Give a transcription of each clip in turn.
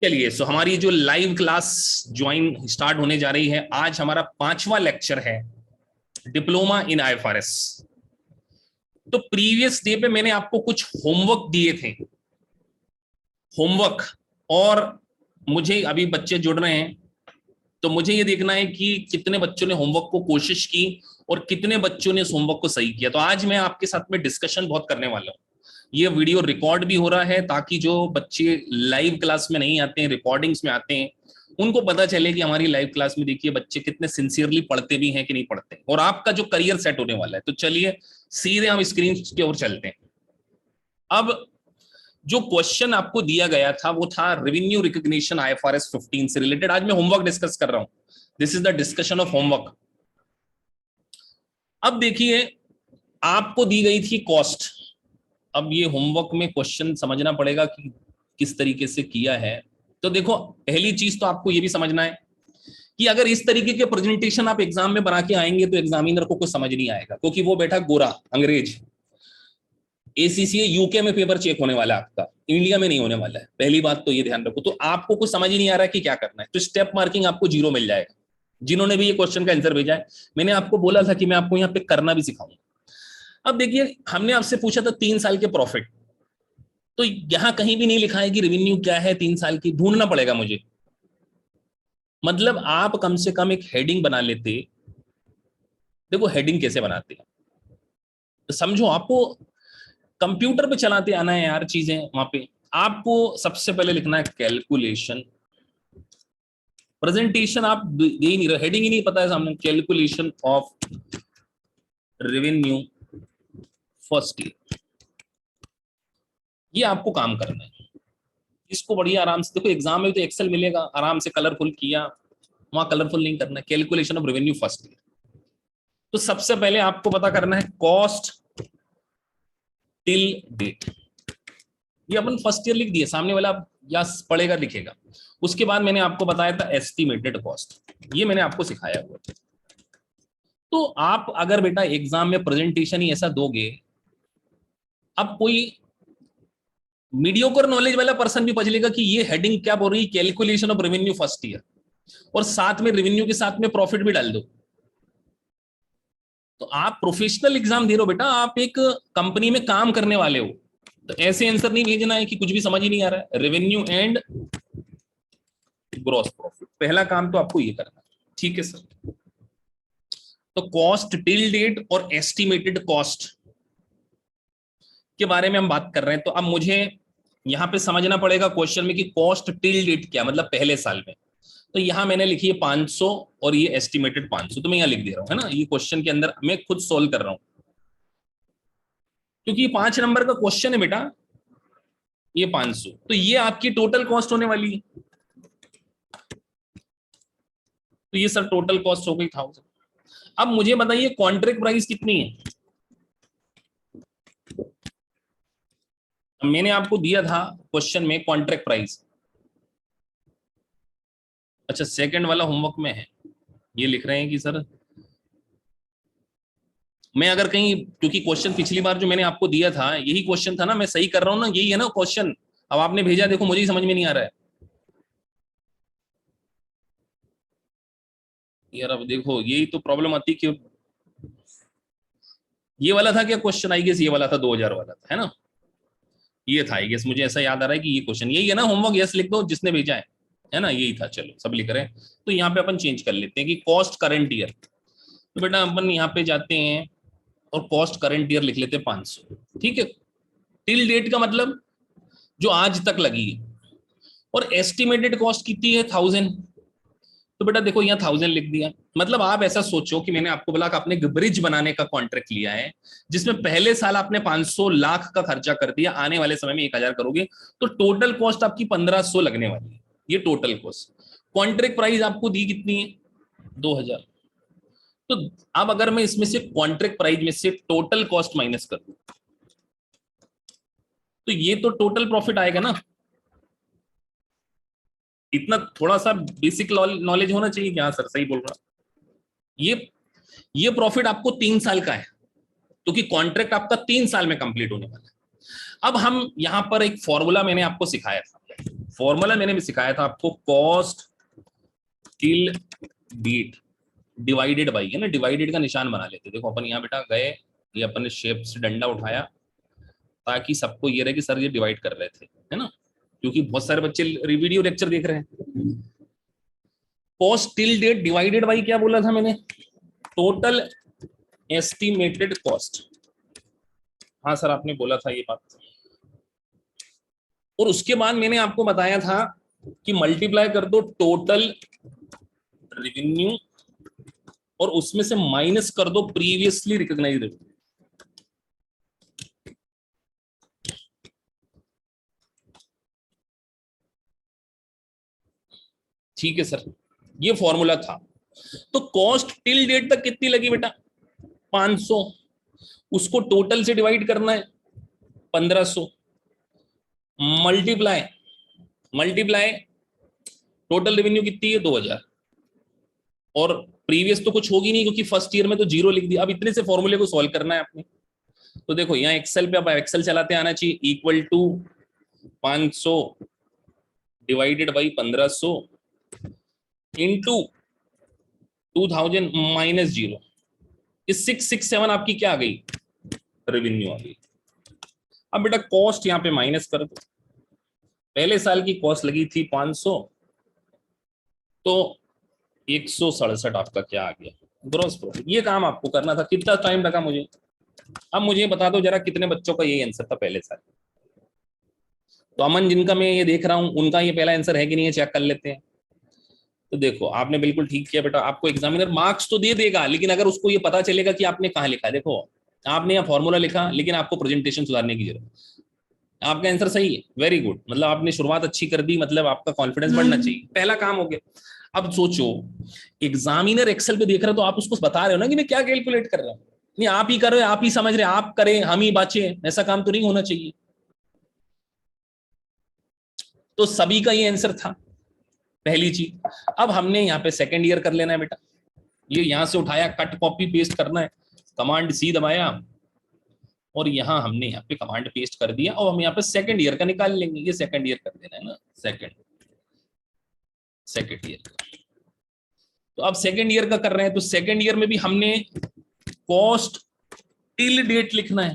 चलिए, सो हमारी जो लाइव क्लास ज्वाइन स्टार्ट होने जा रही है, आज हमारा 5वां लेक्चर है, डिप्लोमा इन आईएफआरएस। तो प्रीवियस डे पे मैंने आपको कुछ होमवर्क दिए थे, होमवर्क, और मुझे अभी बच्चे जुड़ रहे हैं, तो मुझे ये देखना है कि कितने बच्चों ने होमवर्क को कोशिश की और कितने बच्चों ने इस होमवर्क को सही किया। तो आज मैं आपके साथ में डिस्कशन बहुत करने वाला हूँ। ये वीडियो रिकॉर्ड भी हो रहा है ताकि जो बच्चे लाइव क्लास में नहीं आते हैं, रिकॉर्डिंग्स में आते हैं, उनको पता चले कि हमारी लाइव क्लास में देखिए बच्चे कितने सिंसियरली पढ़ते भी हैं कि नहीं पढ़ते, और आपका जो करियर सेट होने वाला है। तो चलिए सीधे हम स्क्रीन की ओर चलते हैं। अब जो क्वेश्चन आपको दिया गया था वो था रेवेन्यू रिकॉग्निशन आईएफआरएस 15 से रिलेटेड। आज मैं होमवर्क डिस्कस कर रहा हूं, this is the discussion of homework. अब देखिए, आपको दी गई थी कॉस्ट। अब ये होमवर्क में क्वेश्चन समझना पड़ेगा कि किस तरीके से किया है। तो देखो, पहली चीज तो आपको ये भी समझना है कि अगर इस तरीके के प्रेजेंटेशन आप एग्जाम में बना के आएंगे तो एग्जामिनर को कुछ समझ नहीं आएगा, क्योंकि वो बैठा गोरा अंग्रेज। एसीसीए यूके में पेपर चेक होने वाला है आपका, इंडिया में नहीं होने वाला है। पहली बात तो ये ध्यान रखो। तो आपको कुछ समझ ही नहीं आ रहा है कि क्या करना है, तो स्टेप मार्किंग आपको 0 मिल जाएगा। जिन्होंने भी ये क्वेश्चन का आंसर भेजा है, मैंने आपको बोला था कि मैं आपको यहाँ पे करना भी सिखाऊंगा। अब देखिए, हमने आपसे पूछा था 3 साल के प्रॉफिट, तो यहां कहीं भी नहीं लिखा है कि रेवेन्यू क्या है 3 साल की, ढूंढना पड़ेगा मुझे। मतलब आप कम से कम एक हेडिंग बना लेते। देखो हेडिंग कैसे बनाते हैं, तो समझो, आपको कंप्यूटर पे चलाते आना है यार चीजें। वहां पे आपको सबसे पहले लिखना है कैलकुलेशन। प्रेजेंटेशन आप दे ही नहीं रहे, हेडिंग ही नहीं पता है सामने, calculation of revenue first year. ये आपको काम करना है, इसको बढ़िया आराम से देखो। एग्जाम में तो एक्सेल मिलेगा, आराम से कलरफुल किया, वहां कलरफुल नहीं करना है। Calculation of revenue first year. तो सबसे पहले आपको पता करना है कॉस्ट टिल डेट। ये अपन फर्स्ट ईयर लिख दिए, सामने वाला या पढ़ेगा लिखेगा। उसके बाद मैंने आपको बताया था एस्टिमेटेड कॉस्ट, ये मैंने आपको सिखाया हुआ। तो आप अगर बेटा एग्जाम में प्रेजेंटेशन ही ऐसा दोगे, अब कोई मीडियोकर नॉलेज वाला पर्सन भी पढ़ लेगा कि ये हेडिंग क्या बोल रही है, calculation of revenue first year, और साथ में रेवेन्यू के साथ में प्रॉफिट भी डाल दो। तो आप प्रोफेशनल एग्जाम दे रहे हो बेटा, आप एक कंपनी में काम करने वाले हो। तो ऐसे आंसर नहीं भेजना है कि कुछ भी समझ ही नहीं आ रहा है। रेवेन्यू एंड ग्रॉस प्रॉफिट, पहला काम तो आपको ये करना है। ठीक है सर। तो कॉस्ट टिल डेट और एस्टिमेटेड कॉस्ट के बारे में हम बात कर रहे हैं। तो अब मुझे यहां पे समझना पड़ेगा क्वेश्चन में कि कॉस्ट टिल डेट क्या, मतलब पहले साल में। तो यहां मैंने लिखी है 500 और ये एस्टिमेटेड 500, तो मैं यहां लिख दे रहा हूं, है ना। ये क्वेश्चन के अंदर मैं खुद सोल्व कर रहा हूं, क्योंकि ये 5 नंबर का क्वेश्चन है बेटा। ये 500, तो ये आपकी टोटल कॉस्ट होने वाली है। तो ये सर टोटल कॉस्ट हो गई 1000। अब मुझे बताइए कॉन्ट्रैक्ट प्राइस कितनी है। मैंने आपको दिया था क्वेश्चन में कॉन्ट्रैक्ट प्राइस। अच्छा, सेकंड वाला होमवर्क में है, ये लिख रहे हैं कि सर मैं अगर कहीं, क्योंकि क्वेश्चन पिछली बार जो मैंने आपको दिया था यही क्वेश्चन था ना, मैं सही कर रहा हूं ना, यही है ना क्वेश्चन। अब आपने भेजा, देखो मुझे ही समझ में नहीं आ रहा है यार। अब देखो यही तो प्रॉब्लम आती कि ये वाला था क्या क्वेश्चन, आई गेस ये वाला था, 2000 वाला था, है ना। ये था आई गेस, मुझे ऐसा याद आ रहा है कि ये क्वेश्चन यही है ना। होमवर्क यस लिख दो जिसने भेजा है ना, यही था। चलो सब लिख रहे हैं, तो यहाँ पे अपन चेंज कर लेते हैं कि कॉस्ट करंट ईयर। तो बेटा अपन यहाँ पे जाते हैं और कॉस्ट करंट ईयर लिख लेते हैं 500। ठीक है। टिल डेट का मतलब जो आज तक लगी है, और एस्टिमेटेड कॉस्ट कितनी है 1000। तो बेटा देखो यहाँ 1000 लिख दिया। मतलब आप ऐसा सोचो कि मैंने आपको बोला कि आपने ब्रिज बनाने का कॉन्ट्रैक्ट लिया है, जिसमें पहले साल आपने 500 लाख का खर्चा कर दिया, आने वाले समय में 1000 करोगे, तो टोटल कॉस्ट आपकी 1500 लगने वाली है। ये टोटल कॉस्ट। कॉन्ट्रैक्ट प्राइस आपको दी कितनी है, 2000। तो अब अगर मैं इसमें से कॉन्ट्रैक्ट प्राइस में से टोटल कॉस्ट माइनस कर दूं, तो ये तो टोटल प्रॉफिट आएगा ना। इतना थोड़ा सा बेसिक नॉलेज होना चाहिए। क्या सर सही बोल रहा। ये प्रॉफिट आपको 3 साल का है, क्योंकि कॉन्ट्रैक्ट आपका 3 साल में कंप्लीट होने वाला है। अब हम यहां पर एक फॉर्मूला मैंने आपको सिखाया था, फॉर्मूला मैंने भी सिखाया था आपको, cost till date divided by, है ना, डिवाइडेड का निशान बना लेते। देखो अपन यहाँ बेटा गए, ये अपन ने शेप से डंडा उठाया ताकि सबको ये रहे कि सर ये डिवाइड कर रहे थे, है ना, क्योंकि बहुत सारे बच्चे वीडियो लेक्चर देख रहे हैं। Cost till date divided by क्या बोला था मैंने, टोटल एस्टिमेटेड कॉस्ट। हाँ सर आपने बोला था ये बात। और उसके बाद मैंने आपको बताया था कि मल्टीप्लाई कर दो टोटल रेवेन्यू और उसमें से माइनस कर दो प्रीवियसली रिकॉग्नाइज्ड रेवेन्यू। ठीक है सर, ये फॉर्मूला था। तो कॉस्ट टिल डेट तक कितनी लगी बेटा, 500, उसको टोटल से डिवाइड करना है 1500, मल्टीप्लाई मल्टीप्लाई टोटल रेवेन्यू कितनी है 2000, और प्रीवियस तो कुछ होगी नहीं क्योंकि फर्स्ट ईयर में तो जीरो लिख दिया। अब इतने से फॉर्मूले को सॉल्व करना है आपने। तो देखो यहाँ एक्सेल पे, अब एक्सेल चलाते आना चाहिए, equal to 500 divided by 1500 into 2000 minus 0, इस 667 आपकी क्या आ गई, रेवेन्यू आ गई। अब बेटा कॉस्ट यहाँ पे माइनस कर दो, पहले साल की कॉस्ट लगी थी 500, तो 167 आपका क्या आ गया, ग्रॉस प्रॉफिट। ये काम आपको करना था, कितना टाइम लगा मुझे। अब मुझे बता दो जरा कितने बच्चों का यही आंसर था पहले साल। तो अमन जिनका मैं ये देख रहा हूं उनका ये पहला आंसर है कि नहीं है, चेक कर लेते हैं। तो देखो आपने बिल्कुल ठीक किया बेटा, आपको एग्जामिनर मार्क्स तो दे देगा, लेकिन अगर उसको ये पता चलेगा कि आपने कहाँ लिखा, देखो आपने यहाँ फॉर्मूला लिखा लेकिन आपको प्रेजेंटेशन सुधारने की जरूरत। आपका आंसर सही है, वेरी गुड, मतलब आपने शुरुआत अच्छी कर दी, मतलब आपका कॉन्फिडेंस बढ़ना चाहिए, पहला काम हो गया। अब सोचो एग्जामिनर एक्सेल पे देख रहे हो तो आप उसको बता रहे हो ना कि मैं क्या कैलकुलेट कर रहा हूँ, नहीं आप ही कर रहे हो, आप ही समझ रहे, आप करें हम ही बाचे, ऐसा काम तो नहीं होना चाहिए। तो सभी का ये आंसर था, पहली चीज। अब हमने यहाँ पे सेकेंड ईयर कर लेना है बेटा, ये यहां से उठाया, कट कॉपी पेस्ट करना है, कमांड सी दबाया और यहाँ हमने यहाँ पे कमांड पेस्ट कर दिया, और हम यहाँ पे सेकेंड ईयर का निकाल लेंगे, ये सेकेंड ईयर कर देना है ना, सेकेंड ईयर का। तो अब सेकेंड ईयर का कर रहे हैं, तो सेकेंड ईयर में भी हमने कॉस्ट टिल डेट लिखना है।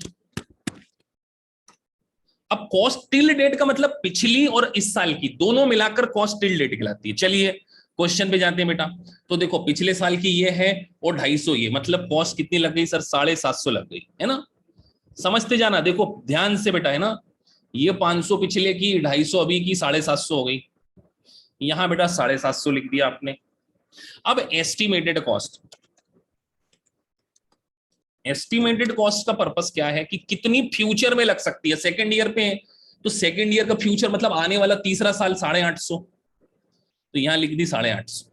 अब कॉस्ट टिल डेट का मतलब पिछली और इस साल की दोनों मिलाकर कॉस्ट टिल डेट कहलाती है। चलिए क्वेश्चन पे जाते हैं बेटा। तो देखो पिछले साल की ये है और 250 ये, मतलब कॉस्ट कितनी लग गई सर, 750 लग गई, है ना। समझते जाना, देखो ध्यान से बेटा, है ना, ये 500 पिछले की, 250 अभी की, 750 हो गई। यहां बेटा 750 लिख दिया आपने। अब एस्टिमेटेड कॉस्ट, एस्टिमेटेड कॉस्ट का पर्पस क्या है कि कितनी फ्यूचर में लग सकती है, सेकेंड ईयर पे तो सेकेंड ईयर का फ्यूचर मतलब आने वाला तीसरा साल 850, तो यहां लिख दी 850।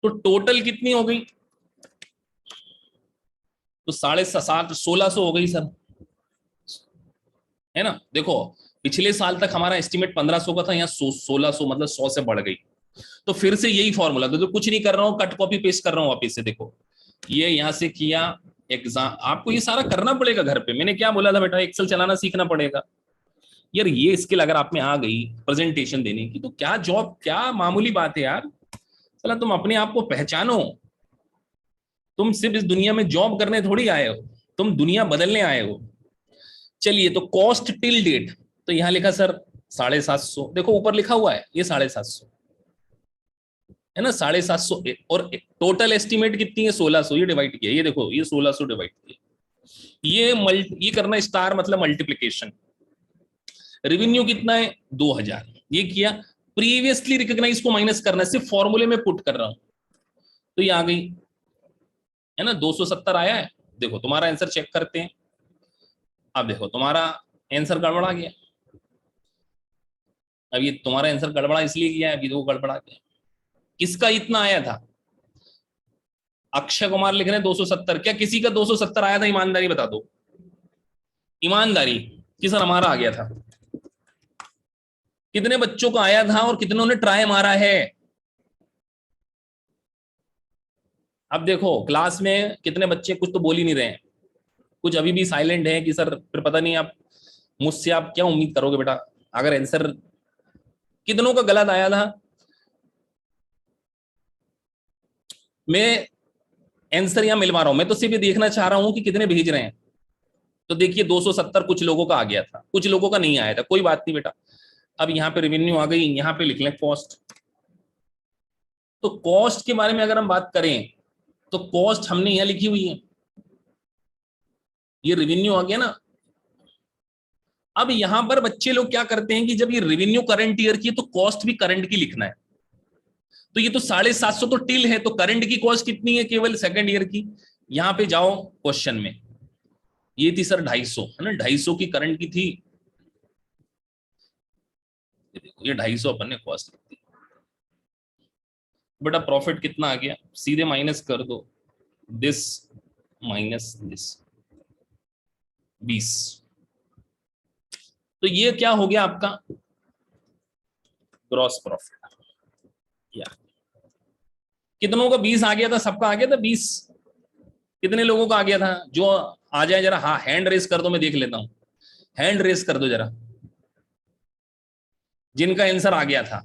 तो टोटल कितनी हो गई, तो 7.5 1600 हो गई सर, है ना। देखो पिछले साल तक हमारा एस्टिमेट 1500 का था, यहाँ 1600, मतलब 100 से बढ़ गई। तो फिर से यही फॉर्मूला, तो कुछ नहीं कर रहा हूं, कट कॉपी पेस्ट कर रहा हूं वापिस से। देखो ये यहां से किया, एग्जाम आपको ये सारा करना पड़ेगा घर पे, मैंने क्या बोला था बेटा, एक्सेल चलाना सीखना पड़ेगा यार। ये स्किल अगर आप में आ गई प्रेजेंटेशन देने की, तो क्या जॉब, क्या मामूली बात है यार। चला तुम अपने आप को पहचानो, तुम सिर्फ इस दुनिया में जॉब करने थोड़ी आए हो, तुम दुनिया बदलने आए हो। चलिए तो कॉस्ट टिल डेट, तो यहां लिखा सर 750, देखो ऊपर लिखा हुआ है ये 750, है ना, 750। और टोटल एस्टिमेट कितनी है 1600, ये डिवाइड किया, ये देखो ये 1600 डिवाइड किया, ये करना स्टार मतलब मल्टीप्लीकेशन। रेवेन्यू कितना है 2000, ये किया, प्रीवियसली रिकॉग्नाइज को माइनस करना है, सिर्फ फॉर्मूले में पुट कर रहा हूं, तो ये आ गई, है ना, 270 आया है। देखो तुम्हारा आंसर चेक करते हैं। अब देखो तुम्हारा आंसर गड़बड़ा गया, अब ये तुम्हारा आंसर गड़बड़ा इसलिए किया है, अभी तो गड़बड़ा गया। किसका इतना आया था, अक्षय कुमार लिख रहे हैं 270, क्या किसी का 270 आया था, ईमानदारी बता दो, ईमानदारी कि सर हमारा आ गया था। कितने बच्चों का आया था और कितनों ने ट्राई मारा है। अब देखो क्लास में कितने बच्चे कुछ तो बोल ही नहीं रहे हैं, कुछ अभी भी साइलेंट है कि सर फिर पता नहीं आप मुझसे आप क्या उम्मीद करोगे बेटा, अगर आंसर कितनों का गलत आया था, मैं आंसर यहां मिलवा रहा हूं, मैं तो सिर्फ ये देखना चाह रहा हूं कि कितने भेज रहे हैं। तो देखिए 270 कुछ लोगों का आ गया था, कुछ लोगों का नहीं आया था, कोई बात नहीं बेटा। अब यहाँ पे रेवेन्यू आ गई, यहाँ पे लिख लें कॉस्ट। तो कॉस्ट के बारे में अगर हम बात करें तो कॉस्ट हमने यहां लिखी हुई है, ये रेवेन्यू आ गया ना। अब यहां पर बच्चे लोग क्या करते हैं कि जब ये रेवेन्यू करंट ईयर की है तो कॉस्ट भी करंट की लिखना है। तो ये तो 750 तो टिल है, तो करंट की कॉस्ट कितनी है, केवल सेकंड ईयर की। यहां पे जाओ क्वेश्चन में, ये थी सर 250 है ना, 250 की करंट की थी, ये 250 अपन ने कॉस्ट लिख दी। बेटा प्रॉफिट कितना आ गया, सीधे माइनस कर दो, दिस माइनस दिस, 20। तो ये क्या हो गया आपका ग्रॉस प्रॉफिट। या कितनों का 20 आ गया था, सबका आ गया था 20, कितने लोगों का आ गया था, जो आ जाए जरा, हाँ हैंड रेस कर दो, मैं देख लेता हूं, हैंड रेस कर दो जरा, जिनका आंसर आ गया था।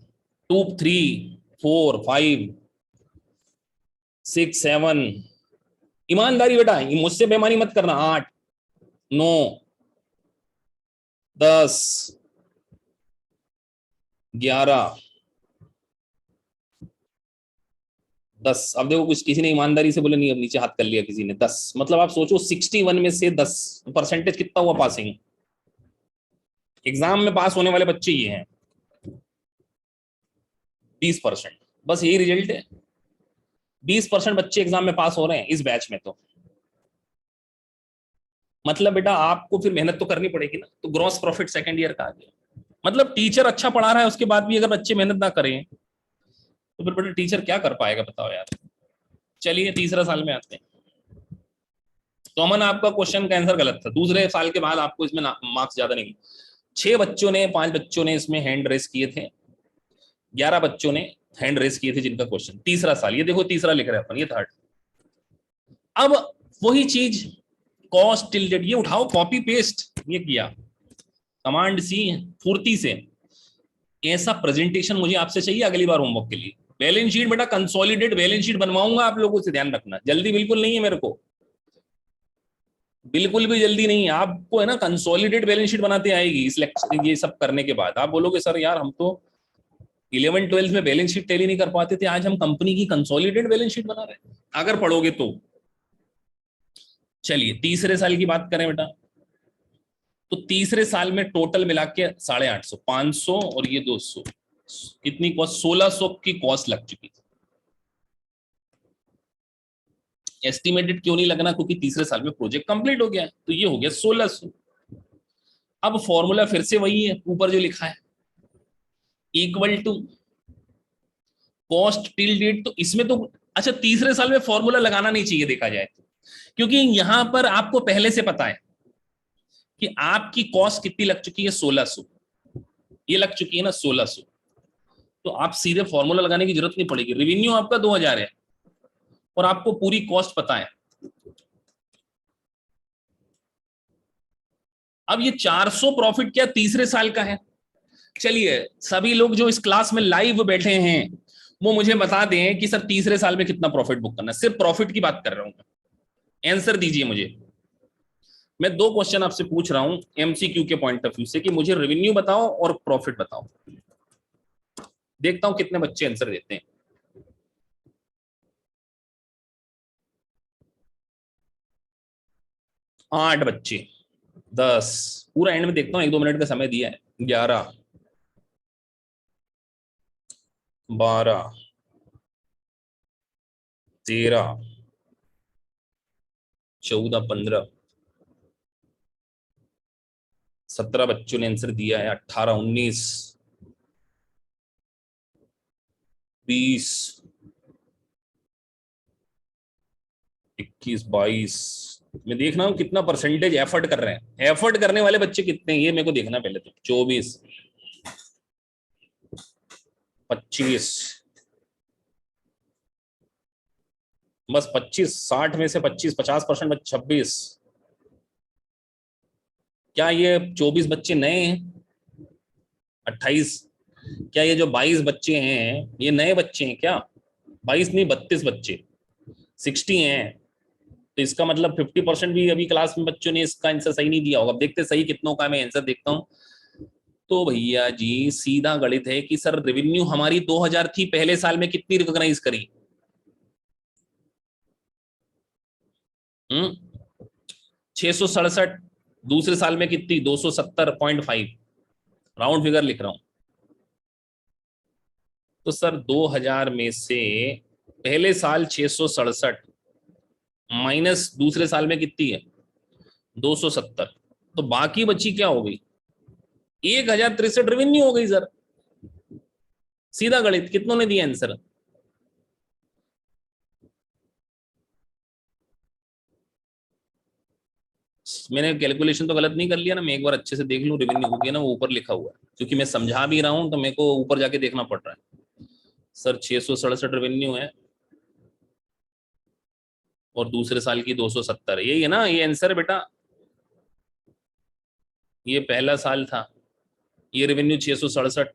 2 3 4 5 6 7, ईमानदारी बेटा, मुझसे बेईमानी मत करना, 8 9 10 11 10। अब देखो कुछ किसी ने ईमानदारी से बोले नहीं, अब नीचे हाथ कर लिया किसी ने, 10, मतलब आप सोचो 61 में से 10 परसेंटेज कितना हुआ पासिंग। एग्जाम में पास होने वाले बच्चे ये हैं 20%, बस यही रिजल्ट है, 20% बच्चे एग्जाम में पास हो रहे हैं इस बैच में। तो मतलब बेटा आपको फिर मेहनत तो करनी पड़ेगी ना। तो ग्रॉस प्रॉफिट सेकंड ईयर का आ गया, मतलब टीचर अच्छा पढ़ा रहा है उसके बाद भी अगर बच्चे मेहनत ना करें तो फिर बेटा टीचर क्या कर पाएगा, बताओ यार। चलिए तीसरा साल में आते हैं। तो अमन आपका क्वेश्चन का आंसर गलत था, दूसरे साल के बाद आपको इसमें मार्क्स ज्यादा नहीं। 6 बच्चों ने, 5 बच्चों ने इसमें हैंड रेस किए थे, 11 बच्चों ने हैंड रेस किए थे जिनका क्वेश्चन तीसरा साल, ये देखो तीसरा लिख रहे हैं अपन, ये थर्ड। अब वही चीज कॉस्ट टिल्डेड, ये उठाओ कॉपी पेस्ट, ये किया कमांड सी फुर्ती से। ऐसा प्रेजेंटेशन मुझे आपसे चाहिए अगली बार होमवर्क के लिए। बैलेंस शीट बेटा कंसोलिडेट बैलेंस शीट बनवाऊंगा आप लोगों से, ध्यान रखना, जल्दी बिल्कुल नहीं है मेरे को, बिल्कुल भी जल्दी नहीं है आपको, है ना। कंसोलिडेट बैलेंस शीट बनाते आएगी इस लेक्चर, ये सब करने के बाद आप बोलोगे सर यार हम तो 11 12 में बैलेंस शीट टैली नहीं कर पाते थे, आज हम कंपनी की कंसोलिडेट बैलेंस शीट बना रहे हैं, अगर पढ़ोगे तो। चलिए तीसरे साल की बात करें बेटा, तो तीसरे साल में टोटल मिला के 850, 500 और ये 200, कितनी कॉस्ट, 1600 की कॉस्ट लग चुकी थी। एस्टिमेटेड क्यों नहीं लगना, क्योंकि तीसरे साल में प्रोजेक्ट कंप्लीट हो गया, तो ये हो गया 1600। अब फॉर्मूला फिर से वही है ऊपर जो लिखा है, equal to cost till date. तो इसमें तो अच्छा तीसरे साल में फॉर्मूला लगाना नहीं चाहिए देखा जाए तो, क्योंकि यहां पर आपको पहले से पता है कि आपकी कॉस्ट कितनी लग चुकी है, 1600, ये लग चुकी है ना 1600। तो आप सीधे फॉर्मूला लगाने की जरूरत नहीं पड़ेगी, रेवेन्यू आपका 2000 है और आपको पूरी कॉस्ट पता है। अब ये 400 प्रॉफिट क्या तीसरे साल का है। चलिए सभी लोग जो इस क्लास में लाइव बैठे हैं वो मुझे बता दें कि सर तीसरे साल में कितना प्रॉफिट बुक करना है, सिर्फ प्रॉफिट की बात कर रहा हूं, आंसर दीजिए मुझे। मैं 2 क्वेश्चन आपसे पूछ रहा हूं एमसीक्यू के पॉइंट ऑफ व्यू से, कि मुझे रेवेन्यू बताओ और प्रॉफिट बताओ, देखता हूं कितने बच्चे आंसर देते हैं। 8 बच्चे, 10, पूरा एंड में देखता हूं, 1 2 मिनट का समय दिया है। 11 12 13 14 15 17 बच्चों ने आंसर दिया है, 18 19 20 21 22। मैं देख रहा हूं कितना परसेंटेज एफर्ट कर रहे हैं, एफर्ट करने वाले बच्चे कितने हैं ये मेरे को देखना पहले तो। 24 25, बस 25, 60 में से 25, 50% बच्चे, 26। क्या ये 24 बच्चे नए हैं, 28। क्या ये जो 22 बच्चे हैं ये नए बच्चे हैं क्या? 22 नहीं, 32 बच्चे, 60 हैं। तो इसका मतलब 50% भी अभी क्लास में बच्चों ने इसका आंसर सही नहीं दिया होगा। अब देखते सही कितनों का, मैं आंसर देखता हूँ। तो भैया जी सीधा गणित है कि सर रेवेन्यू हमारी 2000 थी, पहले साल में कितनी रिकॉग्नाइज करी? 667। दूसरे साल में कितनी? 270.5। राउंड फिगर लिख रहा हूं। तो सर 2000 में से पहले साल 667 माइनस दूसरे साल में कितनी है? 270। तो बाकी बची क्या हो गई? 1063 रेवेन्यू हो गई सर। सीधा गणित, कितनों ने दिया आंसर? मैंने कैलकुलेशन तो गलत नहीं कर लिया ना? मैं एक बार अच्छे से देख लूं रेवेन्यू हो गया ना, वो ऊपर लिखा हुआ है, क्योंकि मैं समझा भी रहा हूं तो मेरे को ऊपर जाके देखना पड़ रहा है। सर 667 रेवेन्यू है और दूसरे साल की 270, यही है ना ये आंसर बेटा? ये पहला साल था, ये रेवेन्यू 667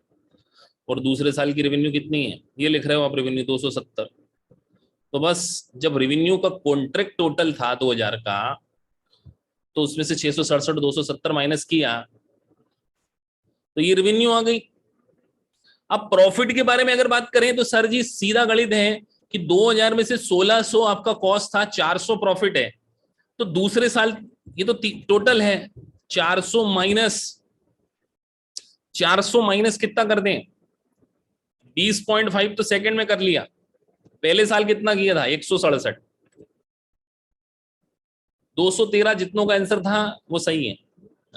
और दूसरे साल की रेवेन्यू कितनी है? ये लिख रहे हो आप, रेवेन्यू 270। तो बस जब रेवेन्यू का कॉन्ट्रैक्ट टोटल था 2000 का, तो उसमें से 667 270 माइनस किया तो ये रेवेन्यू आ गई। अब प्रॉफिट के बारे में अगर बात करें तो सर जी सीधा गणित है कि 2000 में से 1600 आपका कॉस्ट था, 400 प्रॉफिट है। तो दूसरे साल ये तो टोटल है, 400 माइनस 400 माइनस कितना कर दें? 20.5 तो सेकंड में कर लिया। पहले साल कितना किया था? 167। 213 जितनों का आंसर था वो सही है।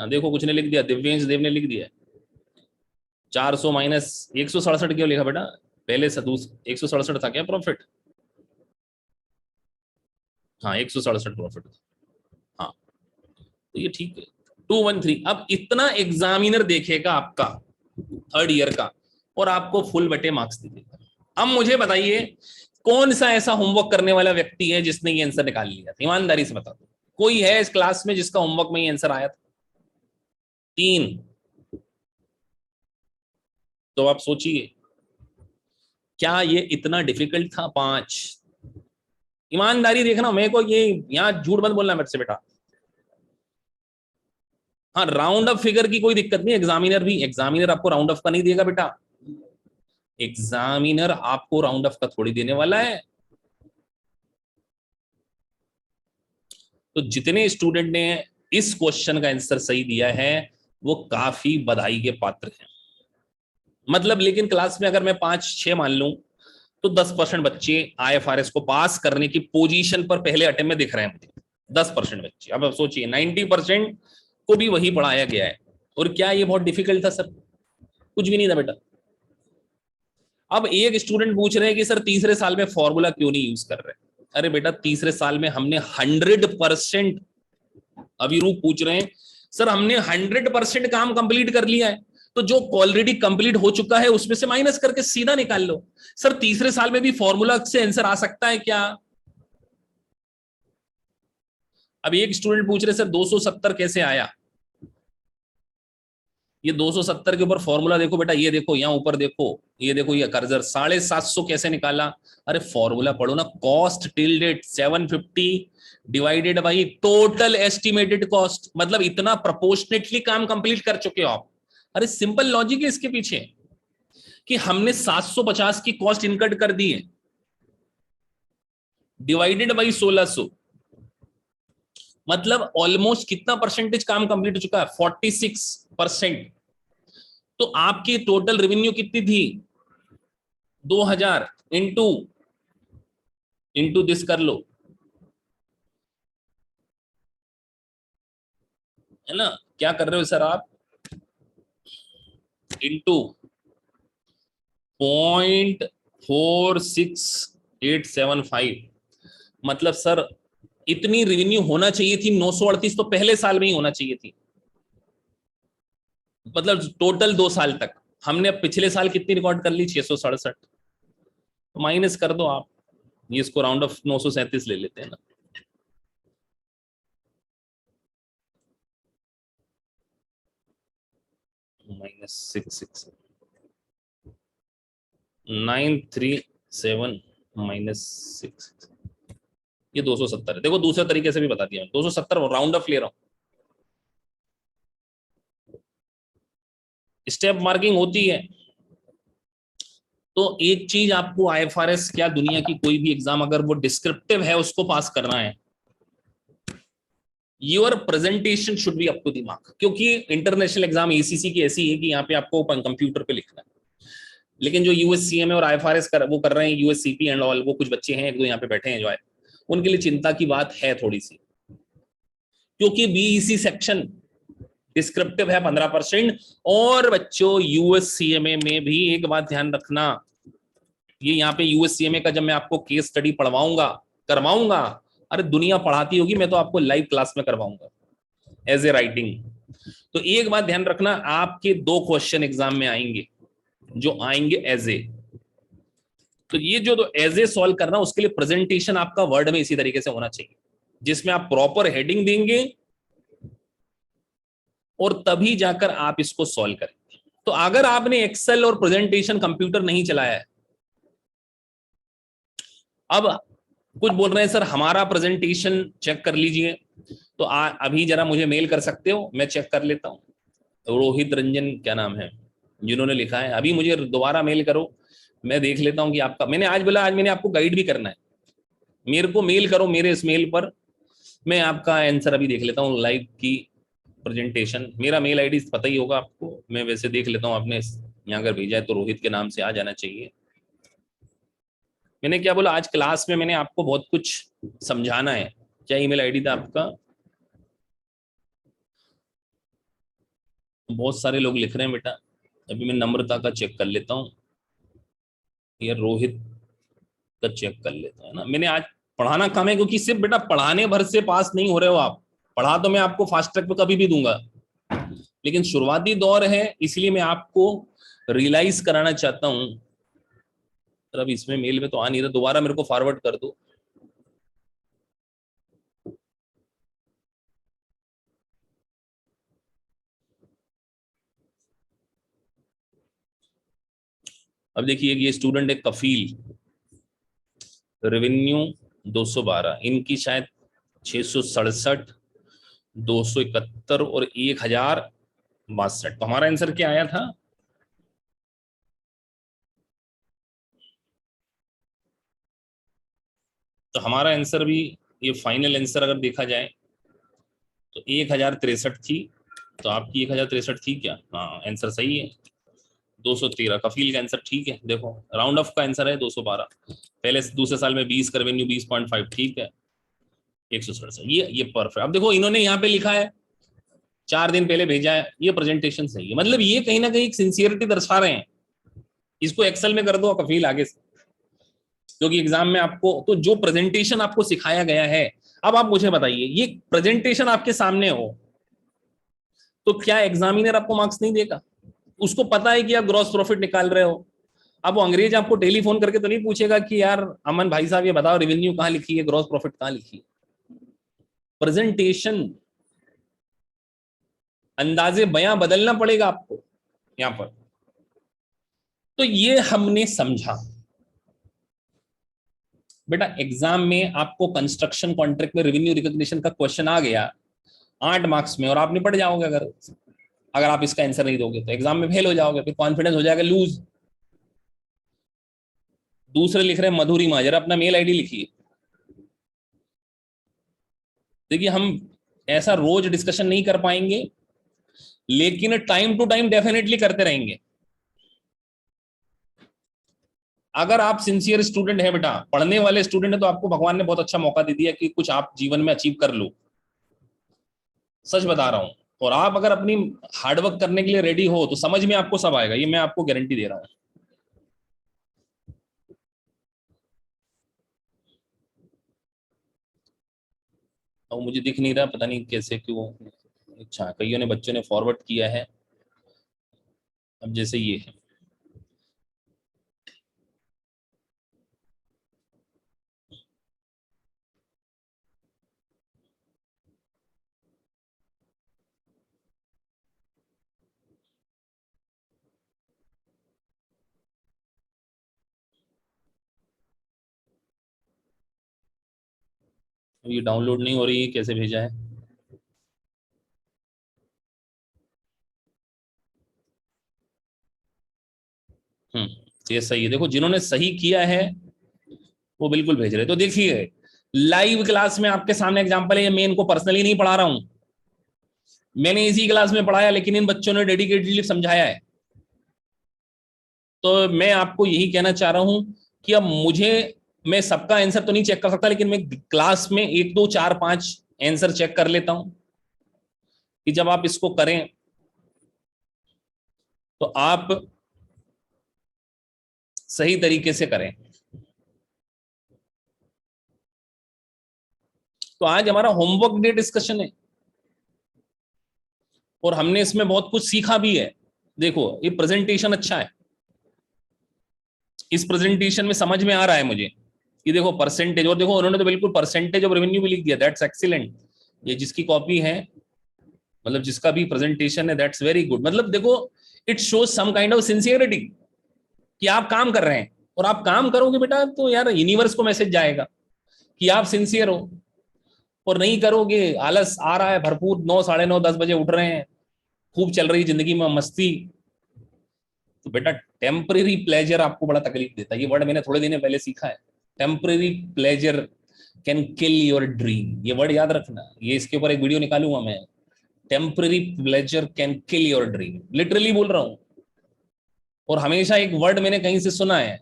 देखो कुछ ने लिख दिया, दिव्यांश देव ने लिख दिया 400 माइनस 167 क्यों लिखा बेटा? पहले से 167 था क्या प्रॉफिट? हाँ 167 प्रॉफिट। हाँ तो ये ठीक है। 213। अब इतना एग्जामिनर देखेगा आपका थर्ड ईयर का और आपको फुल बटे मार्क्स दे देगा। अब मुझे बताइए कौन सा ऐसा होमवर्क करने वाला व्यक्ति है जिसने ये आंसर निकाल लिया था? ईमानदारी से बता दो, कोई है इस क्लास में जिसका होमवर्क में ये आंसर आया था? 3। तो आप सोचिए क्या ये इतना डिफिकल्ट था? 5। ईमानदारी देखना मेरे को, ये यहाँ झूठ मत बोलना मेरे से बेटा। हाँ राउंड अप फिगर की कोई दिक्कत नहीं, एग्जामिनर आपको राउंड अप का नहीं देगा बेटा। एग्जामिनर आपको राउंड अप का थोड़ी देने वाला है। तो जितने स्टूडेंट ने इस क्वेश्चन का आंसर सही दिया है वो काफी बधाई के पात्र हैं। मतलब लेकिन क्लास में अगर मैं 5-6 मान लूं तो 10% बच्चे आईएफआरएस को पास करने की पोजीशन पर पहले अटेम्प्ट में दिख रहे हैं मुझे। 10% बच्चे। अब आप सोचिए 90% को भी वही पढ़ाया गया है। और क्या ये बहुत डिफिकल्ट था सर? कुछ भी नहीं था बेटा। अब एक स्टूडेंट पूछ रहे हैं कि सर तीसरे साल में फॉर्मूला क्यों नहीं यूज कर रहे? अरे बेटा तीसरे साल में हमने 100%, अभिरूप पूछ रहे हैं सर हमने 100% काम कंप्लीट कर लिया है, तो जो ऑलरेडी कंप्लीट हो चुका है उसमें से माइनस करके सीधा निकाल लो। सर तीसरे साल में भी फॉर्मूला से आंसर आ सकता है क्या? अब एक स्टूडेंट पूछ रहे सर 270 कैसे आया? ये 270 के ऊपर फॉर्मूला देखो बेटा, ये देखो यहाँ ऊपर देखो, ये देखो ये कर्जर 750 कैसे निकाला? अरे फॉर्मूला पढ़ो ना, cost till date 750 divided by total estimated cost, मतलब इतना प्रोपोर्शनेटली काम कंप्लीट कर चुके हो आप। अरे सिंपल लॉजिक है इसके पीछे कि हमने 750 की कॉस्ट इनकट कर दी है, डिवाइडेड बाई 1600, मतलब ऑलमोस्ट कितना परसेंटेज काम कंप्लीट हो चुका है? 46%। तो आपकी टोटल रेवेन्यू कितनी थी? 2000 इंटू इंटू दिस कर लो, है ना? क्या कर रहे हो सर आप? इंटू 0.46875, मतलब सर इतनी रेवेन्यू होना चाहिए थी 938 तो पहले साल में ही होना चाहिए थी, मतलब टोटल 2 साल तक। हमने अब पिछले साल कितनी रिकॉर्ड कर ली? 667। तो माइनस कर दो आप, ये इसको राउंड ऑफ 937 ले लेते हैं ना। -667 937 -6, ये 270 है। देखो दूसरे तरीके से भी बता दिया, 270 राउंड ऑफ ले रहा हूं। स्टेप मार्किंग होती है। तो एक चीज आपको आईएफआरएस क्या दुनिया की कोई भी एग्जाम अगर वो डिस्क्रिप्टिव है उसको पास करना है, your presentation should be up to the mark. क्योंकि इंटरनेशनल एग्जाम एसीसी की ऐसी है कि यहाँ पे आपको कंप्यूटर पे लिखना है, लेकिन जो यूएससीएमए और आईएफआरएस वो कर रहे हैं, यूएससीपी एंड ऑल, वो कुछ बच्चे हैं एक दो यहाँ पे बैठे हैं जो है, उनके लिए चिंता की बात है थोड़ी सी, क्योंकि बीईसी सेक्शन डिस्क्रिप्टिव है 15%। और बच्चों यूएससीएमए में भी एक बात ध्यान रखना, ये यहाँ पे यूएससीएमए का जब मैं आपको केस स्टडी पढ़वाऊंगा करवाऊंगा, अरे दुनिया पढ़ाती होगी, मैं तो आपको लाइव क्लास में करवाऊंगा एज ए राइटिंग। तो एक बात ध्यान रखना, आपके 2 क्वेश्चन एग्जाम में आएंगे जो आएंगे एज ए, तो ये जो एज ए सॉल्व करना उसके लिए प्रेजेंटेशन आपका वर्ड में इसी तरीके से होना चाहिए, जिसमें आप प्रॉपर हेडिंग देंगे और तभी जाकर आप इसको सॉल्व करेंगे। तो अगर आपने एक्सेल और प्रेजेंटेशन कंप्यूटर नहीं चलाया है, अब कुछ बोल रहे हैं सर हमारा प्रेजेंटेशन चेक कर लीजिए, तो अभी जरा मुझे मेल कर सकते हो, मैं चेक कर लेता हूँ। रोहित रंजन क्या नाम है जिन्होंने लिखा है, अभी मुझे दोबारा मेल करो, मैं देख लेता हूँ कि आपका, मैंने आज बोला आज मैंने आपको गाइड भी करना है, मेरे को मेल करो मेरे इस मेल पर, मैं आपका आंसर अभी देख लेता हूँ लाइव की प्रेजेंटेशन। मेरा मेल आईडी पता ही होगा आपको, मैं वैसे देख लेता हूँ, आपने यहाँ अगर भेजा है तो रोहित के नाम से आ जाना चाहिए। मैंने क्या बोला, आज क्लास में मैंने आपको बहुत कुछ समझाना है। क्या ईमेल आईडी था आपका? बहुत सारे लोग लिख रहे हैं बेटा, अभी मैं नम्रता का चेक कर लेता हूँ या रोहित का चेक कर लेता है ना। मैंने आज पढ़ाना कम है, क्योंकि सिर्फ बेटा पढ़ाने भर से पास नहीं हो रहे हो आप, पढ़ा तो मैं आपको फास्ट ट्रैक पे कभी भी दूंगा, लेकिन शुरुआती दौर है इसलिए मैं आपको रियलाइज कराना चाहता हूं। अब इसमें मेल में तो आ नहीं रहा, दोबारा मेरे को फॉरवर्ड कर दो। अब देखिए ये स्टूडेंट है कफील, रेवेन्यू 212, इनकी शायद 667, 271 और 1062। तो हमारा आंसर क्या आया था? तो हमारा आंसर भी, ये फाइनल आंसर अगर देखा जाए तो 1063 थी, तो आपकी 1063 थी क्या? हाँ आंसर सही है। 213 कफील का आंसर ठीक है। देखो राउंड ऑफ का आंसर है 212, पहले दूसरे साल में 20 का रेवेन्यू 20.5, ठीक है 167। ये परफेक्ट। अब देखो इन्होंने यहाँ पे लिखा है 4 दिन पहले भेजा है, ये प्रेजेंटेशन सही है, मतलब ये कहीं ना कहीं सिंसियरिटी दर्शा रहे हैं। इसको एक्सेल में कर दो कफील आगे से, क्योंकि एग्जाम में आपको तो जो प्रेजेंटेशन आपको सिखाया गया है, अब आप मुझे बताइए ये प्रेजेंटेशन आपके सामने हो तो क्या एग्जामिनर आपको मार्क्स नहीं देगा? उसको पता है कि आप ग्रॉस प्रॉफिट निकाल रहे हो। अब वो अंग्रेज आपको टेलीफोन करके तो नहीं पूछेगा कि यार अमन भाई साहब ये बताओ रेवेन्यू कहाँ लिखी है, ग्रॉस प्रॉफिट कहाँ लिखी है। प्रेजेंटेशन अंदाजे बयां बदलना पड़ेगा आपको यहाँ पर। तो ये हमने समझा बेटा, एग्जाम में आपको कंस्ट्रक्शन कॉन्ट्रैक्ट में रेवेन्यू रिकॉग्निशन का क्वेश्चन आ गया 8 मार्क्स में और आप निपट जाओगे, अगर अगर आप इसका आंसर नहीं दोगे तो एग्जाम में फेल हो जाओगे, फिर कॉन्फिडेंस हो जाएगा लूज। दूसरे लिख रहे हैं मधुरी माजरा, अपना मेल आईडी लिखिए। देखिए हम ऐसा रोज डिस्कशन नहीं कर पाएंगे, लेकिन टाइम टू टाइम डेफिनेटली करते रहेंगे। अगर आप सिंसियर स्टूडेंट है बेटा, पढ़ने वाले स्टूडेंट है, तो आपको भगवान ने बहुत अच्छा मौका दे दिया कि कुछ आप जीवन में अचीव कर लो। सच बता रहा हूं। और आप अगर अपनी हार्डवर्क करने के लिए रेडी हो तो समझ में आपको सब आएगा, ये मैं आपको गारंटी दे रहा हूं। और मुझे दिख नहीं रहा, पता नहीं कैसे क्यों। अच्छा कईयों ने बच्चों ने फॉरवर्ड किया है, अब जैसे ये है। ये डाउनलोड नहीं हो रही है, कैसे भेजा है? ये सही है। देखो जिन्होंने सही किया है वो बिल्कुल भेज रहे। तो देखिए लाइव क्लास में आपके सामने एग्जांपल है, ये मैं इनको पर्सनली नहीं पढ़ा रहा हूं, मैंने इसी क्लास में पढ़ाया, लेकिन इन बच्चों ने डेडिकेटली समझाया है। तो मैं आपको यही कहना चाह रहा हूं कि अब मुझे, मैं सबका आंसर तो नहीं चेक कर सकता, लेकिन मैं क्लास में एक दो चार पांच आंसर चेक कर लेता हूं कि जब आप इसको करें तो आप सही तरीके से करें। तो आज हमारा होमवर्क डे डिस्कशन है और हमने इसमें बहुत कुछ सीखा भी है। देखो ये प्रेजेंटेशन अच्छा है, इस प्रेजेंटेशन में समझ में आ रहा है मुझे कि देखो परसेंटेज, और देखो उन्होंने तो बिल्कुल परसेंटेज ऑफ रेवेन्यू भी लिख दिया, दैट्स एक्सीलेंट। ये जिसकी कॉपी है, मतलब जिसका भी प्रेजेंटेशन है, दैट्स वेरी गुड। मतलब देखो it shows some kind of sincerity कि आप काम कर रहे हैं, और आप काम करोगे बेटा तो यार यूनिवर्स को मैसेज जाएगा कि आप सिंसियर हो। और नहीं करोगे, आलस आ रहा है भरपूर, 9 9:30 10 बजे उठ रहे हैं, खूब चल रही जिंदगी में मस्ती, तो बेटा टेम्परेरी प्लेजर आपको बड़ा तकलीफ देता है। ये वर्ड मैंने थोड़े दिन पहले सीखा है, temporary pleasure can kill your dream. ये वर्ड याद रखना, ये इसके ऊपर एक वीडियो निकालूंगा मैं। Temporary pleasure can kill your dream, literally बोल रहा हूं। और हमेशा एक वर्ड मैंने कहीं से सुना है,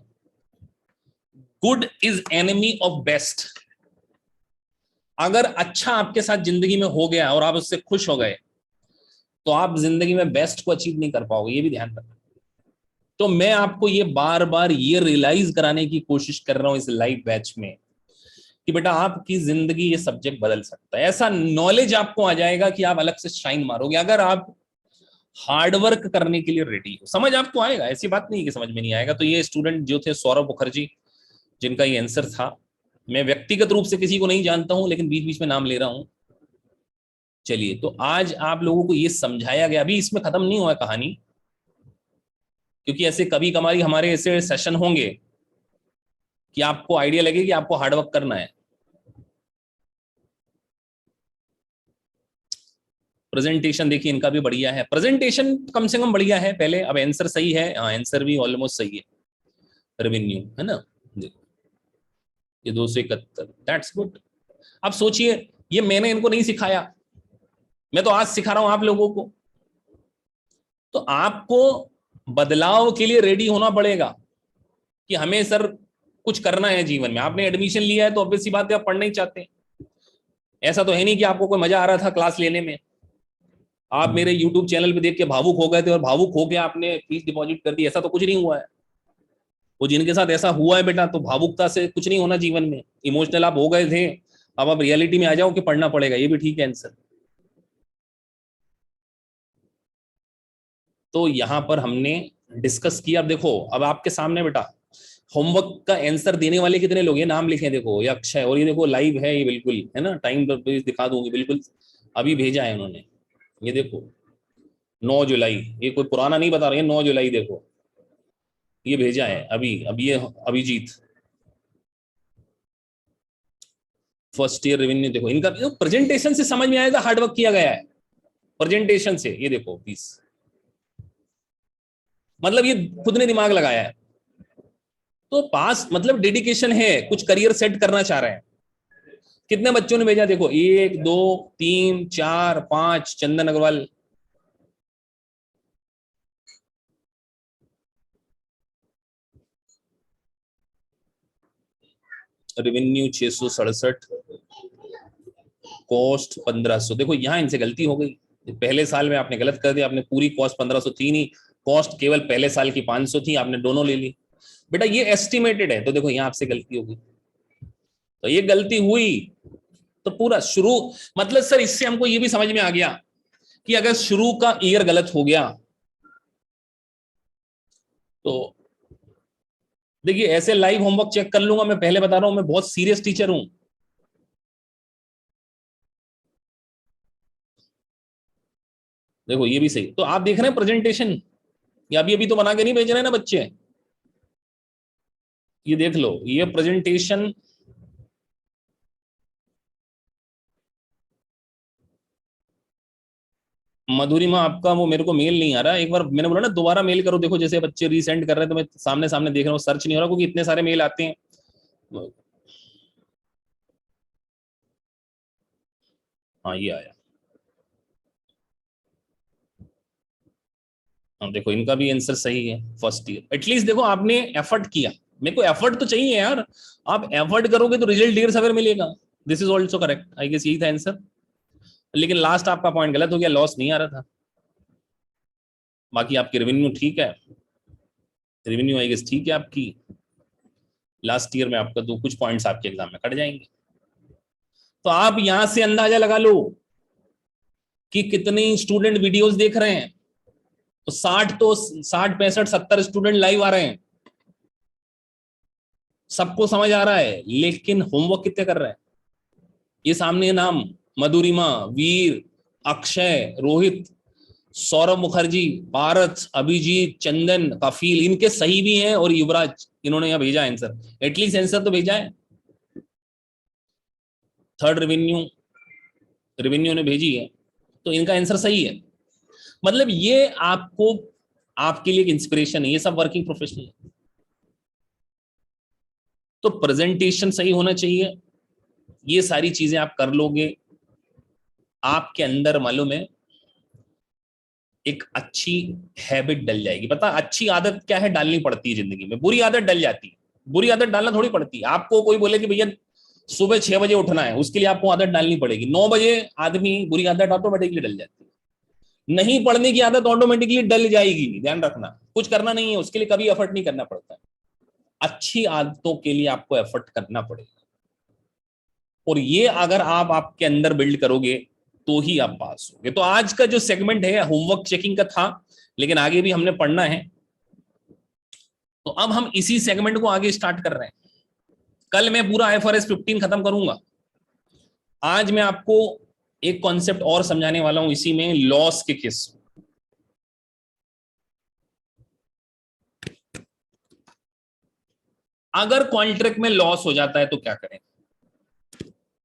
good is enemy of best. अगर अच्छा आपके साथ जिंदगी में हो गया और आप उससे खुश हो गए, तो आप जिंदगी में बेस्ट को अचीव नहीं कर पाओगे, ये भी ध्यान रखना। तो मैं आपको ये बार बार ये रियलाइज कराने की कोशिश कर रहा हूं इस लाइव बैच में कि बेटा आपकी जिंदगी ये सब्जेक्ट बदल सकता है। ऐसा नॉलेज आपको आ जाएगा कि आप अलग से शाइन मारोगे अगर आप हार्डवर्क करने के लिए रेडी हो। समझ आपको आएगा, ऐसी बात नहीं कि समझ में नहीं आएगा। तो ये स्टूडेंट जो थे सौरभ मुखर्जी, जिनका ये आंसर था, मैं व्यक्तिगत रूप से किसी को नहीं जानता हूं, लेकिन बीच बीच में नाम ले रहा हूं। चलिए, तो आज आप लोगों को ये समझाया गया, अभी इसमें खत्म नहीं हुआ कहानी, क्योंकि ऐसे कभी कभार हमारे ऐसे सेशन होंगे कि आपको आइडिया लगे कि आपको हार्डवर्क करना है। प्रेजेंटेशन देखिए इनका भी बढ़िया है, प्रेजेंटेशन कम से कम बढ़िया है पहले। अब आंसर सही है, हाँ आंसर भी ऑलमोस्ट सही है। रेवेन्यू है ना, देखो ये 271, दैट्स गुड। अब सोचिए, ये मैंने इनको नहीं सिखाया, मैं तो आज सिखा रहा हूं आप लोगों को। तो आपको बदलाव के लिए रेडी होना पड़ेगा कि हमें सर कुछ करना है जीवन में। आपने एडमिशन लिया है तो ऑब्वियस सी बात है आप पढ़ना ही चाहते हैं। ऐसा तो है नहीं कि आपको कोई मजा आ रहा था क्लास लेने में, आप मेरे यूट्यूब चैनल पे देख के भावुक हो गए थे और भावुक होके आपने फीस डिपॉजिट कर दी, ऐसा तो कुछ नहीं हुआ है। वो जिनके साथ ऐसा हुआ है बेटा, तो भावुकता से कुछ नहीं होना जीवन में, इमोशनल आप हो गए थे, अब आप रियलिटी में आ जाओ कि पढ़ना पड़ेगा, ये भी ठीक है आंसर। तो यहां पर हमने डिस्कस किया। अब देखो, अब आपके सामने बेटा होमवर्क का आंसर देने वाले कितने लोग हैं, नाम लिखे देखो, ये अक्षय, और ये देखो लाइव है, ये बिल्कुल है ना, टाइम दिखा दूंगी बिल्कुल, अभी भेजा है उन्होंने। ये देखो 9 जुलाई, ये कोई पुराना नहीं बता रहे हैं, 9 जुलाई देखो, ये भेजा है अभी। अब ये अभिजीत, फर्स्ट ईयर रेवेन्यू देखो इनका, प्रेजेंटेशन से समझ में आएगा हार्डवर्क किया गया है, प्रेजेंटेशन से। ये देखो 20, मतलब ये खुद ने दिमाग लगाया है। तो पास मतलब डेडिकेशन है, कुछ करियर सेट करना चाह रहे हैं। कितने बच्चों ने भेजा देखो, 1 2 3 4 5, चंदन अग्रवाल, रेवेन्यू 667, कॉस्ट 1500। देखो यहाँ इनसे गलती हो गई, पहले साल में आपने गलत कर दिया, आपने पूरी कॉस्ट 1500 थी नहीं, कॉस्ट केवल पहले साल की 500 थी, आपने दोनों ले ली। बेटा ये एस्टिमेटेड है, तो देखो यहाँ आपसे गलती होगी, तो ये गलती हुई। तो पूरा शुरू, मतलब सर इससे हमको ये भी समझ में आ गया कि अगर शुरू का ईयर गलत हो गया तो देखिए, ऐसे लाइव होमवर्क चेक कर लूंगा, मैं पहले बता रहा हूं मैं बहुत सीरियस टीचर हूं। देखो ये भी सही, तो आप देख रहे हैं प्रेजेंटेशन, ये अभी अभी तो बना के नहीं भेज रहे हैं ना बच्चे, ये देख लो, ये प्रेजेंटेशन मधुरिमा आपका वो मेरे को मेल नहीं आ रहा, एक बार मैंने बोला ना दोबारा मेल करो, देखो जैसे बच्चे रीसेंड कर रहे हैं तो मैं सामने सामने देख रहा हूँ, सर्च नहीं हो रहा क्योंकि इतने सारे मेल आते हैं। हाँ ये आया। हाँ देखो इनका भी आंसर सही है, फर्स्ट ईयर। एटलीस्ट देखो आपने एफर्ट किया, मेरे को एफर्ट तो चाहिए यार, आप एफर्ट करोगे तो रिजल्ट ढेर सवेर मिलेगा। This is also correct, I guess यही था आंसर। लेकिन लास्ट आपका पॉइंट गलत हो गया, लॉस नहीं आ रहा था। बाकी आपकी रेवेन्यू ठीक है, रेवेन्यू आई गेस ठीक है आपकी। लास्ट ईयर में आपका दो कुछ पॉइंट्स आपके एग्जाम में कट जाएंगे। तो आप यहां से अंदाजा लगा लो कि कितने स्टूडेंट वीडियोस देख रहे हैं। तो 60 तो 60 65 70 स्टूडेंट लाइव आ रहे हैं, सबको समझ आ रहा है, लेकिन होमवर्क कितने कर रहे हैं? ये सामने नाम मधुरिमा, वीर, अक्षय, रोहित, सौरभ मुखर्जी, भारत, अभिजीत, चंदन, कफील, इनके सही भी हैं, और युवराज, इन्होंने यहां भेजा आंसर, एटलीस्ट आंसर तो भेजा है। थर्ड रेवेन्यू, रेवेन्यू ने भेजी है, तो इनका आंसर सही है। मतलब ये आपको, आपके लिए एक इंस्पिरेशन है, ये सब वर्किंग प्रोफेशनल है। तो प्रेजेंटेशन सही होना चाहिए, ये सारी चीजें आप कर लोगे, आपके अंदर मालूम है एक अच्छी हैबिट डल जाएगी। पता अच्छी आदत क्या है, डालनी पड़ती है जिंदगी में, बुरी आदत डल जाती है। बुरी आदत डालना थोड़ी पड़ती है, आपको कोई बोले कि भैया सुबह 6 बजे उठना है, उसके लिए आपको आदत डालनी पड़ेगी। 9 बजे आदमी बुरी आदत ऑटोमेटिकली डल जाती है। नहीं पढ़ने की आदत ऑटोमेटिकली डल जाएगी, ध्यान रखना, कुछ करना नहीं है उसके लिए, कभी एफर्ट नहीं करना पड़ता है। अच्छी आदतों के लिए आपको एफर्ट करना पड़ेगा, और ये अगर आप आपके अंदर बिल्ड करोगे तो ही आप पास होगे। तो आज का जो सेगमेंट है होमवर्क चेकिंग का था, लेकिन आगे भी हमने पढ़ना है, तो अब हम इसी सेगमेंट को आगे स्टार्ट कर रहे हैं। कल मैं पूरा IFRS 15 खत्म करूंगा। आज मैं आपको एक कॉन्सेप्ट और समझाने वाला हूं इसी में, लॉस के केस। अगर कॉन्ट्रैक्ट में लॉस हो जाता है तो क्या करें?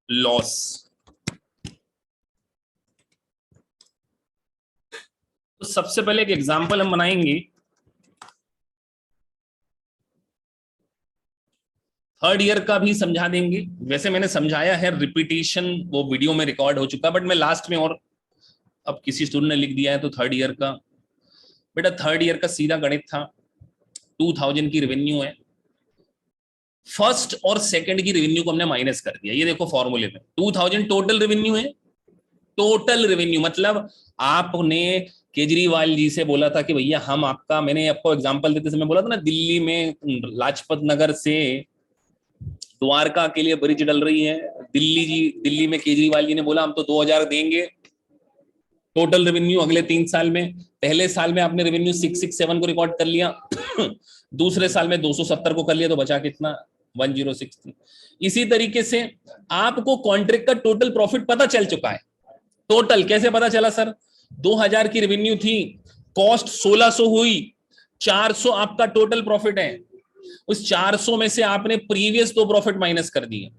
लॉस, तो सबसे पहले एक एग्जांपल हम बनाएंगे। थर्ड ईयर का भी समझा देंगे, वैसे मैंने समझाया है, रिपीटेशन वो वीडियो में रिकॉर्ड हो चुका, बट मैं लास्ट में, और अब किसी स्टूडेंट ने लिख दिया है तो थर्ड ईयर का। बेटा थर्ड ईयर का सीधा गणित था, 2000 की रेवेन्यू है, फर्स्ट और सेकंड की रेवेन्यू को हमने माइनस कर दिया। ये देखो फॉर्मूले में 2000 टोटल रेवेन्यू है, टोटल रेवेन्यू मतलब आपने केजरीवाल जी से बोला था कि भैया हम आपका, मैंने आपको एग्जांपल देते समय बोला था ना, दिल्ली में लाजपत नगर से द्वारका के लिए ब्रिज डल रही है, दिल्ली में केजरीवाल जी ने बोला हम तो 2000 देंगे टोटल रेवेन्यू अगले 3 साल में। पहले साल में आपने रेवेन्यू 667 को रिकॉर्ड कर लिया, दूसरे साल में 270 को कर लिया, तो बचा कितना? 1063। इसी तरीके से आपको कॉन्ट्रैक्ट का टोटल प्रॉफिट पता चल चुका है। टोटल कैसे पता चला सर? 2000 की रेवेन्यू थी, कॉस्ट 1600 हुई, 400 आपका टोटल प्रॉफिट है, उस 400 में से आपने प्रीवियस दो प्रॉफिट माइनस कर दिए,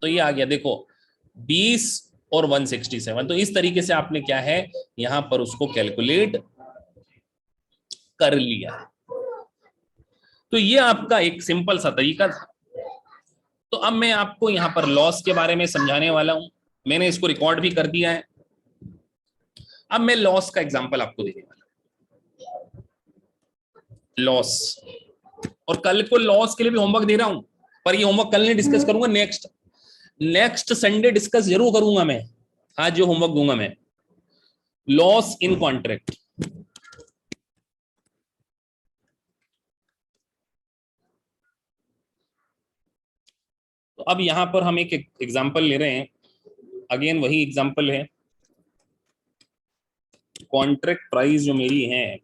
तो ये आ गया देखो 20 और 167। तो इस तरीके से आपने क्या है यहां पर उसको कैलकुलेट कर लिया। तो ये आपका एक सिंपल सा तरीका था। तो अब मैं आपको यहां पर लॉस के बारे में समझाने वाला हूं, मैंने इसको रिकॉर्ड भी कर दिया है। अब मैं लॉस का एग्जांपल आपको देने वाला हूं, लॉस। और कल को लॉस के लिए भी होमवर्क दे रहा हूं, पर ये होमवर्क कल नहीं डिस्कस करूंगा, नेक्स्ट संडे डिस्कस जरूर करूंगा मैं। आज जो होमवर्क दूंगा मैं, लॉस इन कॉन्ट्रैक्ट। तो अब यहां पर हम एक एग्जांपल ले रहे हैं, अगेन वही एग्जांपल है। कॉन्ट्रैक्ट प्राइस जो मेरी है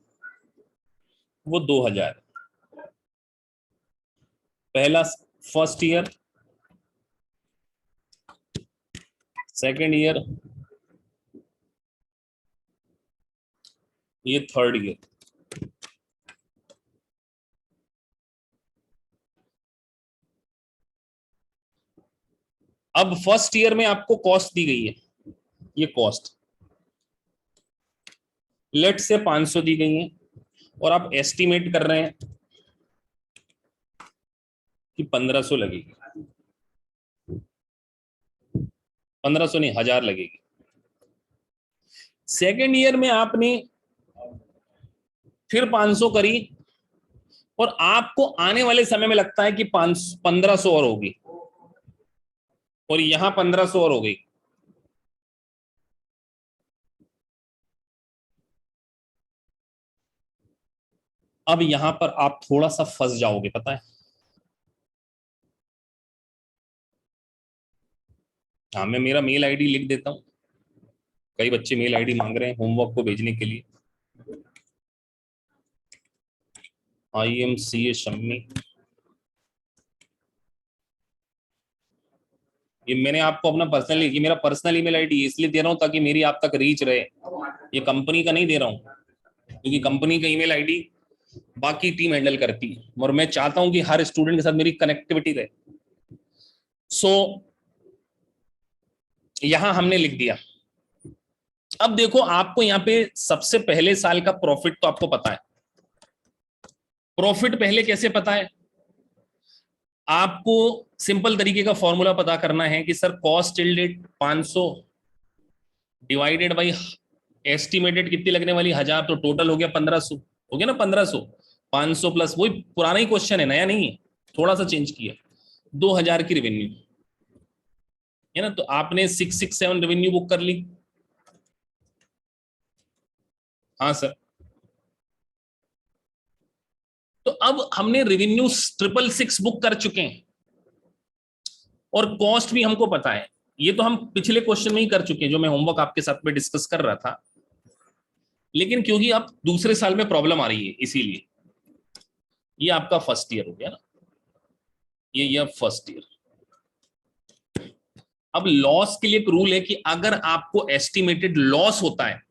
वो 2000, पहला फर्स्ट ईयर, सेकंड ईयर, ये थर्ड ईयर। अब फर्स्ट ईयर में आपको कॉस्ट दी गई है, ये कॉस्ट, लेट से 500 दी गई है और आप एस्टिमेट कर रहे हैं कि 1500 लगेगी, 1500 नहीं 1000 लगेगी। सेकेंड ईयर में आपने फिर 500 करी और आपको आने वाले समय में लगता है कि 1500 और होगी, और यहां 1500 और हो गई। अब यहां पर आप थोड़ा सा फंस जाओगे, पता है। हाँ, मैं मेरा मेल आईडी लिख देता हूं, कई बच्चे मेल आईडी मांग रहे हैं होमवर्क को भेजने के लिए। IMCA शम्मी, ये मैंने आपको अपना पर्सनल, ये मेरा पर्सनल ईमेल आईडी इसलिए दे रहा हूं ताकि मेरी आप तक रीच रहे, ये कंपनी का नहीं दे रहा हूं, क्योंकि कंपनी का ईमेल आईडी बाकी टीम हैंडल करती है और मैं चाहता हूं कि हर स्टूडेंट के साथ मेरी कनेक्टिविटी रहे। सो यहां हमने लिख दिया। अब देखो, आपको यहां पे सबसे पहले साल का प्रॉफिट तो आपको पता है। प्रॉफिट पहले कैसे पता है? आपको सिंपल तरीके का फॉर्मूला पता करना है कि sir cost till date 500 divided by estimated कितनी लगने वाली 1000, तो टोटल हो गया 1500, हो गया ना 1500। 500 प्लस वही पुराना ही क्वेश्चन है, नया नहीं है, थोड़ा सा चेंज किया। 2000 की रेवेन्यू है ना, तो आपने 667 रेवेन्यू बुक कर ली। हाँ सर। तो अब हमने रेवेन्यू 666 बुक कर चुके हैं और कॉस्ट भी हमको पता है। ये तो हम पिछले क्वेश्चन में ही कर चुके हैं, जो मैं होमवर्क आपके साथ में डिस्कस कर रहा था, लेकिन क्योंकि अब दूसरे साल में प्रॉब्लम आ रही है इसीलिए। ये आपका फर्स्ट ईयर हो गया ना, ये फर्स्ट ईयर। अब लॉस के लिए एक रूल है कि अगर आपको एस्टिमेटेड लॉस होता है,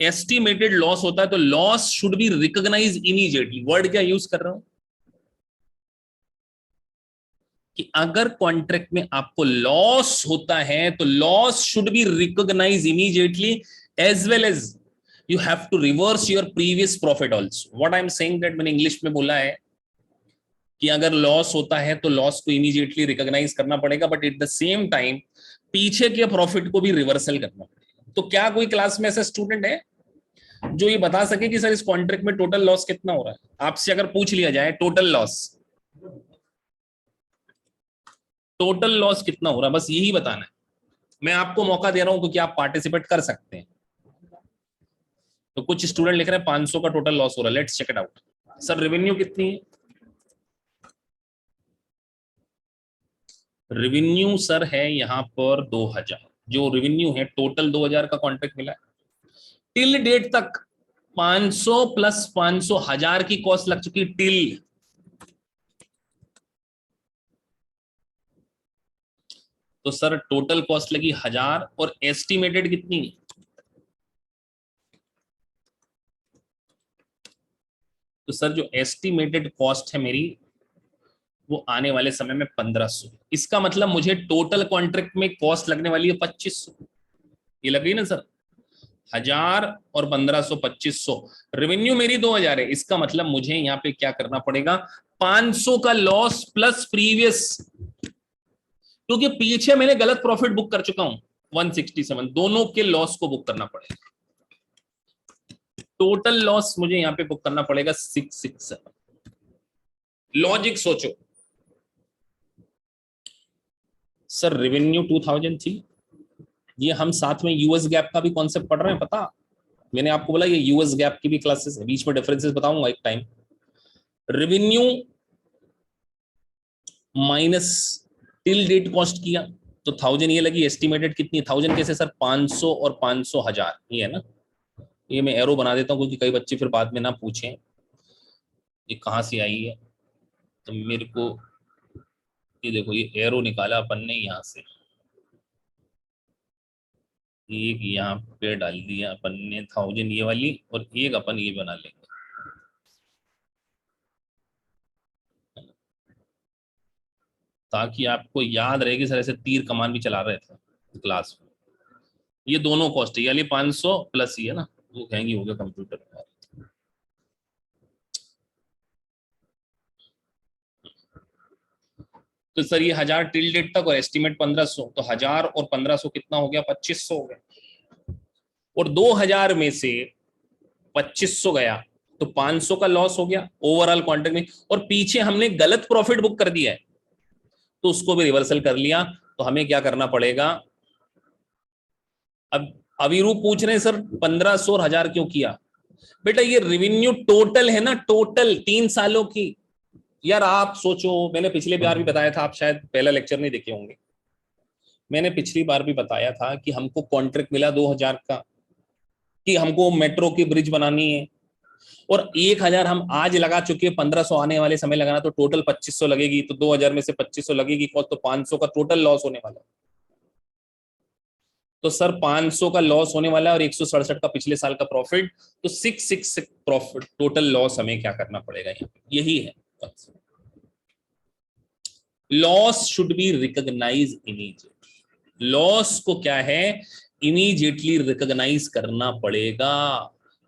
एस्टिमेटेड लॉस होता है तो loss should be recognise immediately. Word क्या यूज कर रहा हूं कि अगर कॉन्ट्रैक्ट में आपको लॉस होता है तो loss should be recognise immediately, as well as you have to reverse your previous profit also. What I am saying that, मैंने इंग्लिश में बोला है कि अगर लॉस होता है तो लॉस को इमीडिएटली रिकॉग्नाइज करना पड़ेगा, but at the same time पीछे के प्रॉफिट को भी रिवर्सल करना पड़ेगा। तो क्या कोई क्लास में ऐसा स्टूडेंट है जो ये बता सके कि सर इस कॉन्ट्रैक्ट में टोटल लॉस कितना हो रहा है? आपसे अगर पूछ लिया जाए टोटल लॉस, टोटल लॉस कितना हो रहा है, बस यही बताना है। मैं आपको मौका दे रहा हूं क्योंकि आप पार्टिसिपेट कर सकते हैं। तो कुछ स्टूडेंट लिख रहे हैं 500 का टोटल लॉस हो रहा है, let's check it out. Sir revenue कितनी है? रेवेन्यू सर है यहाँ पर 2000, जो रेवेन्यू है टोटल 2000 का कॉन्ट्रैक्ट मिला है टिल डेट तक। 500 प्लस 500, 1000 की कॉस्ट लग चुकी टिल। तो सर टोटल कॉस्ट लगी 1000 और एस्टिमेटेड कितनी? तो सर जो एस्टिमेटेड कॉस्ट है मेरी वो आने वाले समय में 1500। इसका मतलब मुझे टोटल कॉन्ट्रैक्ट में कॉस्ट लगने वाली है 2500। ये लग गई ना सर, 1000 और 1500, 2500। रेवेन्यू मेरी 2000 है, इसका मतलब मुझे यहाँ पे क्या करना पड़ेगा? 500 का लॉस प्लस प्रीवियस, क्योंकि पीछे मैंने गलत प्रॉफिट बुक कर चुका हूं 167, दोनों के लॉस को बुक करना पड़ेगा। टोटल लॉस मुझे यहां पे बुक करना पड़ेगा 667। लॉजिक सोचो सर, रेवेन्यू 2000 थी, ये हम साथ में यूएस गैप का भी कॉन्सेप्ट पढ़ रहे हैं, पता मैंने आपको बोला ये यूएस गैप की भी क्लासेस है, बीच में डिफरेंसेस बताऊंगा एक time. Revenue minus till date cost किया तो 1000 ये लगी, एस्टिमेटेड कितनी 1000 कैसे सर? 500 और 500 1000, ये है ना। ये मैं एरो बना देता हूँ क्योंकि कई बच्चे फिर बाद में ना पूछें ये कहाँ से आई है, तो मेरे को ये देखो ये एरो निकाला अपन ने यहाँ से, एक यहाँ पे डाल दिया अपन ने 1000 ये वाली, और एक अपन ये बना लेंगे ताकि आपको याद रहे कि सर ऐसे तीर कमान भी चला रहे थे क्लास में। ये दोनों कॉस्ट है, यानी 500 प्लस ये ना, वो हैंग ही हो गया कंप्यूटर में। तो सर ये 1000 टिल डेट तक और एस्टिमेट 1500, तो 1000 और 1500 कितना हो गया, 2500 हो गया। और 2000 में से 2500 गया तो 500 का लॉस हो गया ओवरऑल कॉन्ट्रैक्ट में, और पीछे हमने गलत प्रॉफिट बुक कर दिया है तो उसको भी रिवर्सल कर लिया। तो हमें क्या करना पड़ेगा, अब अविरूप पूछ रहे हैं सर 1500 और 1000 क्यों किया। बेटा ये रेवेन्यू टोटल है ना, टोटल 3 सालों की। यार आप सोचो, मैंने पिछले बार भी बताया था, आप शायद पहला लेक्चर नहीं देखे होंगे, मैंने पिछली बार भी बताया था कि हमको कॉन्ट्रैक्ट मिला 2000 का कि हमको मेट्रो की ब्रिज बनानी है, और 1000 हम आज लगा चुके, 1500 आने वाले समय लगाना, तो टोटल 2500 लगेगी, तो 2000 में से 2500 लगेगी कॉस्ट, तो 500 का टोटल लॉस होने वाला है। तो सर 500 का लॉस होने वाला है और 167 का पिछले साल का प्रॉफिट, तो 666 प्रॉफिट टोटल लॉस हमें क्या करना पड़ेगा, यहाँ पे यही है। Loss should be recognise immediately, loss को क्या है, इमीडिएटली रिकॉग्नाइज करना पड़ेगा।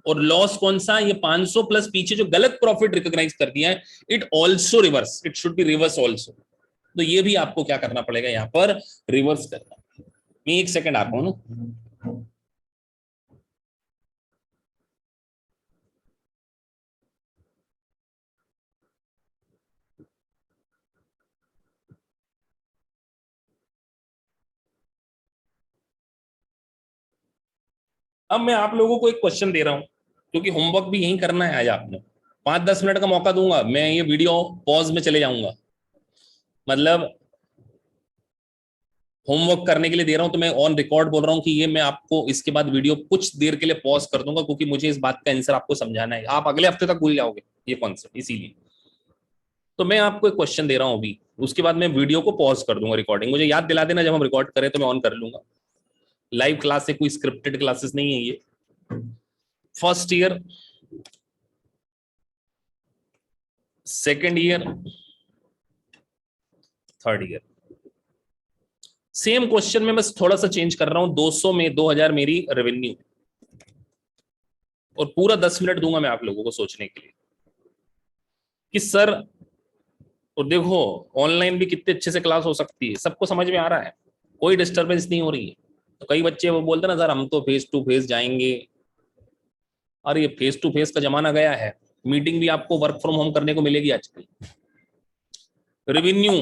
और लॉस कौन सा, ये 500 प्लस पीछे जो गलत प्रॉफिट रिकॉग्नाइज कर दिया है, it also reverse, it should be reverse also. तो ये भी आपको क्या करना पड़ेगा, यहाँ पर रिवर्स करना। मैं एक सेकंड आता हूं ना। अब मैं आप लोगों को एक क्वेश्चन दे रहा हूं, क्योंकि होमवर्क भी यही करना है आज आपने। 5-10 मिनट का मौका दूंगा, मैं ये वीडियो पॉज में चले जाऊंगा, मतलब होमवर्क करने के लिए दे रहा हूं, तो मैं ऑन रिकॉर्ड बोल रहा हूं कि ये मैं आपको इसके बाद वीडियो कुछ देर के लिए पॉज कर दूंगा, क्योंकि मुझे इस बात का आंसर आपको समझाना है, आप अगले हफ्ते तक भूल जाओगे ये कॉन्सेप्ट, इसीलिए। तो मैं आपको एक क्वेश्चन दे रहा हूं अभी, उसके बाद मैं वीडियो को पॉज कर दूंगा, रिकॉर्डिंग मुझे याद दिला देना, जब हम रिकॉर्ड करें तो मैं ऑन कर लूंगा। लाइव क्लास है, कोई स्क्रिप्टेड क्लासेस नहीं है ये। First year, second year, third year, same question में बस थोड़ा सा चेंज कर रहा हूं, 200 में 2000 मेरी रेवेन्यू, और पूरा 10 मिनट दूंगा मैं आप लोगों को सोचने के लिए कि सर, और देखो ऑनलाइन भी कितने अच्छे से क्लास हो सकती है, सबको समझ में आ रहा है, कोई डिस्टरबेंस नहीं हो रही है। तो कई बच्चे वो बोलते ना सर हम तो फेस टू फेस जाएंगे, और ये फेस टू फेस का जमाना गया है, मीटिंग भी आपको वर्क फ्रॉम होम करने को मिलेगी आजकल। रेवेन्यू,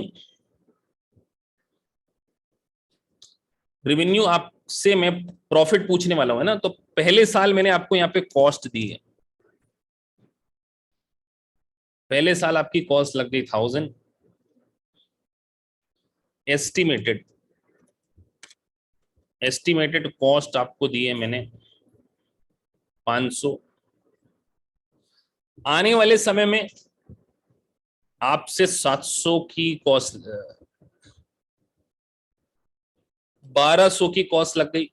रेवेन्यू आपसे मैं प्रॉफिट पूछने वाला हूं, है ना। तो पहले साल मैंने आपको यहाँ पे कॉस्ट दी है, पहले साल आपकी कॉस्ट लग गई 1000, एस्टिमेटेड, एस्टिमेटेड कॉस्ट आपको दी है मैंने 500। आने वाले समय में आपसे 700 की कॉस्ट, 1200 की कॉस्ट लग गई।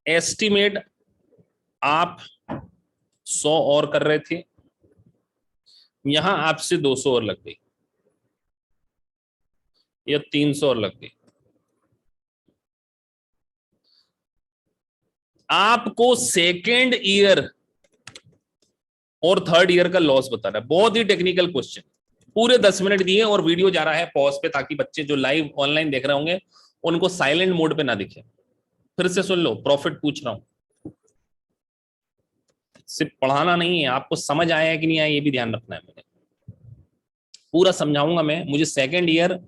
एस्टिमेट आप 100 और कर रहे थे, यहां आपसे 200 और लग गई, या 300 और लग गई। आपको सेकेंड ईयर और थर्ड ईयर का लॉस बताना है, बहुत ही टेक्निकल क्वेश्चन, पूरे 10 मिनट दिए और वीडियो जा रहा है पॉज पे, ताकि बच्चे जो लाइव ऑनलाइन देख रहे होंगे उनको साइलेंट मोड पे ना दिखे। फिर से सुन लो, प्रॉफिट पूछ रहा हूं, सिर्फ पढ़ाना नहीं है, आपको समझ आया है कि नहीं आया ये भी ध्यान रखना है। मैंने पूरा समझाऊंगा मैं, मुझे सेकेंड ईयर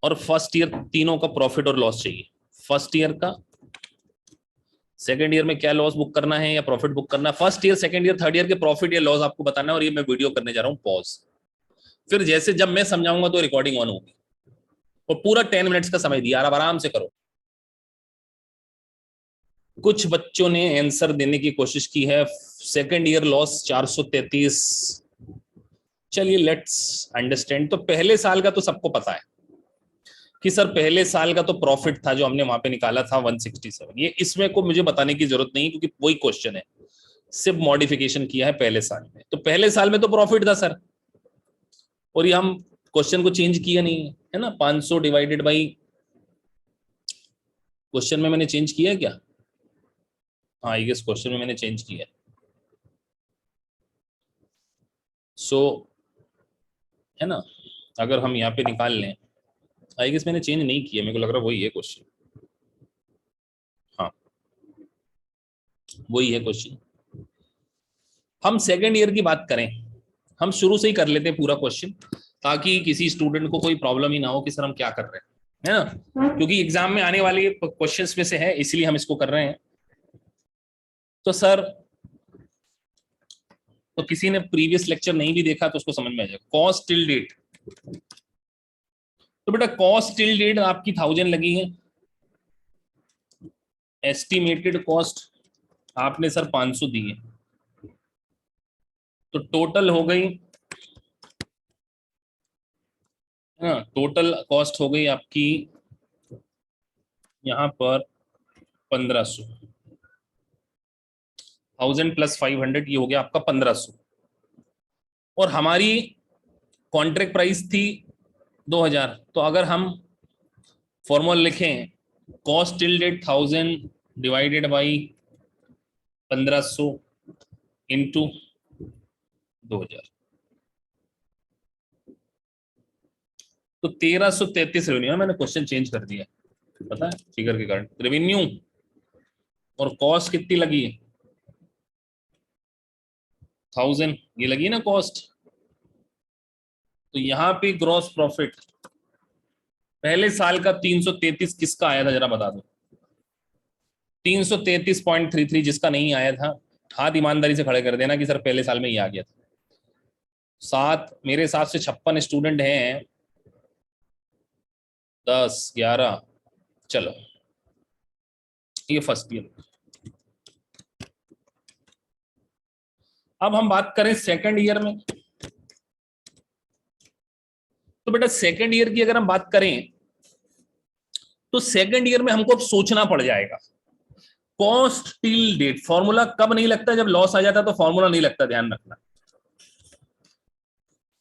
और फर्स्ट ईयर तीनों का प्रॉफिट और लॉस चाहिए। फर्स्ट ईयर का, सेकेंड ईयर में क्या लॉस बुक करना है या प्रॉफिट बुक करना है, first year second year third year के प्रॉफिट या लॉस आपको बताना है, और ये मैं वीडियो करने जा रहा हूँ पॉज। फिर जैसे जब मैं समझाऊंगा तो रिकॉर्डिंग ऑन होगी, और पूरा 10 मिनट्स का समय दिया, आप आराम से करो। कुछ बच्चों ने आंसर देने की कोशिश की है, सेकेंड ईयर लॉस 433। चलिए लेट्स अंडरस्टैंड। तो पहले साल का तो सबको पता है कि सर पहले साल का तो प्रॉफिट था जो हमने वहां पे निकाला था 167, ये इसमें को मुझे बताने की जरूरत नहीं, क्योंकि वही क्वेश्चन है, सिर्फ मॉडिफिकेशन किया है पहले साल में। तो पहले साल में तो प्रॉफिट था सर, और ये हम क्वेश्चन को चेंज किया नहीं है ना, 500 डिवाइडेड बाई, क्वेश्चन में मैंने चेंज किया है क्या, हाँ आई गेस क्वेश्चन में मैंने चेंज किया है। सो है ना, अगर हम यहाँ पे निकाल लें, आई गेस मैंने चेंज नहीं किया, मेरे को लग रहा है वही है क्वेश्चन। हाँ वही है क्वेश्चन। हम सेकेंड ईयर की बात करें, हम शुरू से ही कर लेते हैं पूरा क्वेश्चन, ताकि किसी स्टूडेंट को कोई प्रॉब्लम ही ना हो कि सर हम क्या कर रहे हैं, है ना, क्योंकि एग्जाम में आने वाले क्वेश्चंस में से है, इसलिए हम इसको कर रहे हैं। तो सर, तो किसी ने प्रीवियस लेक्चर नहीं भी देखा तो उसको समझ में आ जाएगा। कॉस्ट टिल डेट, तो बेटा कॉस्ट टिल डेट आपकी 1000 लगी है, एस्टिमेटेड कॉस्ट आपने सर 500 दी है, तो टोटल हो गई, हाँ टोटल कॉस्ट हो गई आपकी यहां पर 1500, 1000 प्लस 500 ये हो गया आपका 1500, और हमारी कॉन्ट्रैक्ट प्राइस थी 2000। तो अगर हम फॉर्मूला लिखें, cost till date 1000 divided by 1500 into 2000, तो 1333 रेवेन्यू है। मैंने क्वेश्चन चेंज कर दिया, पता है फिगर के कारण। रेवेन्यू और कॉस्ट कितनी लगी है, 1000 ये लगी है ना कॉस्ट। तो यहाँ पे ग्रॉस प्रॉफिट पहले साल का 333 किसका आया था जरा बता दो। 333.33 जिसका नहीं आया था, हाथ ईमानदारी से खड़े कर देना कि सर पहले साल में ही आ गया था। सात, मेरे हिसाब से 56 स्टूडेंट हैं, 10 11, चलो ये फर्स्ट ईयर। अब हम बात करें सेकंड ईयर में, तो बेटा सेकंड ईयर की अगर हम बात करें, तो सेकंड ईयर में हमको अब सोचना पड़ जाएगा। कॉस्ट टिल डेट फॉर्मूला कब नहीं लगता, जब लॉस आ जाता तो फॉर्मूला नहीं लगता, ध्यान रखना।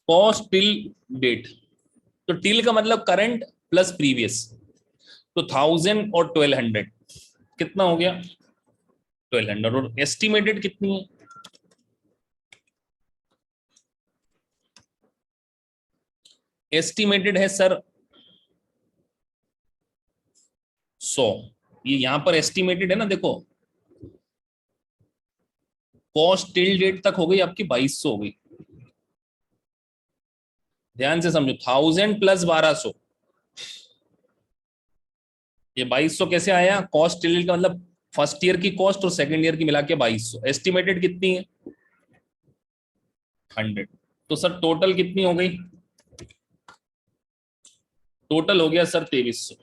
कॉस्ट टिल डेट, तो टिल का मतलब करंट प्लस प्रीवियस, तो 1000 और 1200 कितना हो गया, 1200, और एस्टिमेटेड कितनी है, एस्टिमेटेड है सर 100। ये यहां पर एस्टिमेटेड है ना, देखो कॉस्ट टिल डेट तक हो गई आपकी 2200 हो गई, ध्यान से समझो, 1000 प्लस 1200, ये 2200 कैसे आया, कॉस्ट टिल डेट का मतलब फर्स्ट ईयर की कॉस्ट और सेकंड ईयर की मिला के 2200, एस्टिमेटेड कितनी है 100। तो सर टोटल कितनी हो गई, टोटल हो गया सर 2300।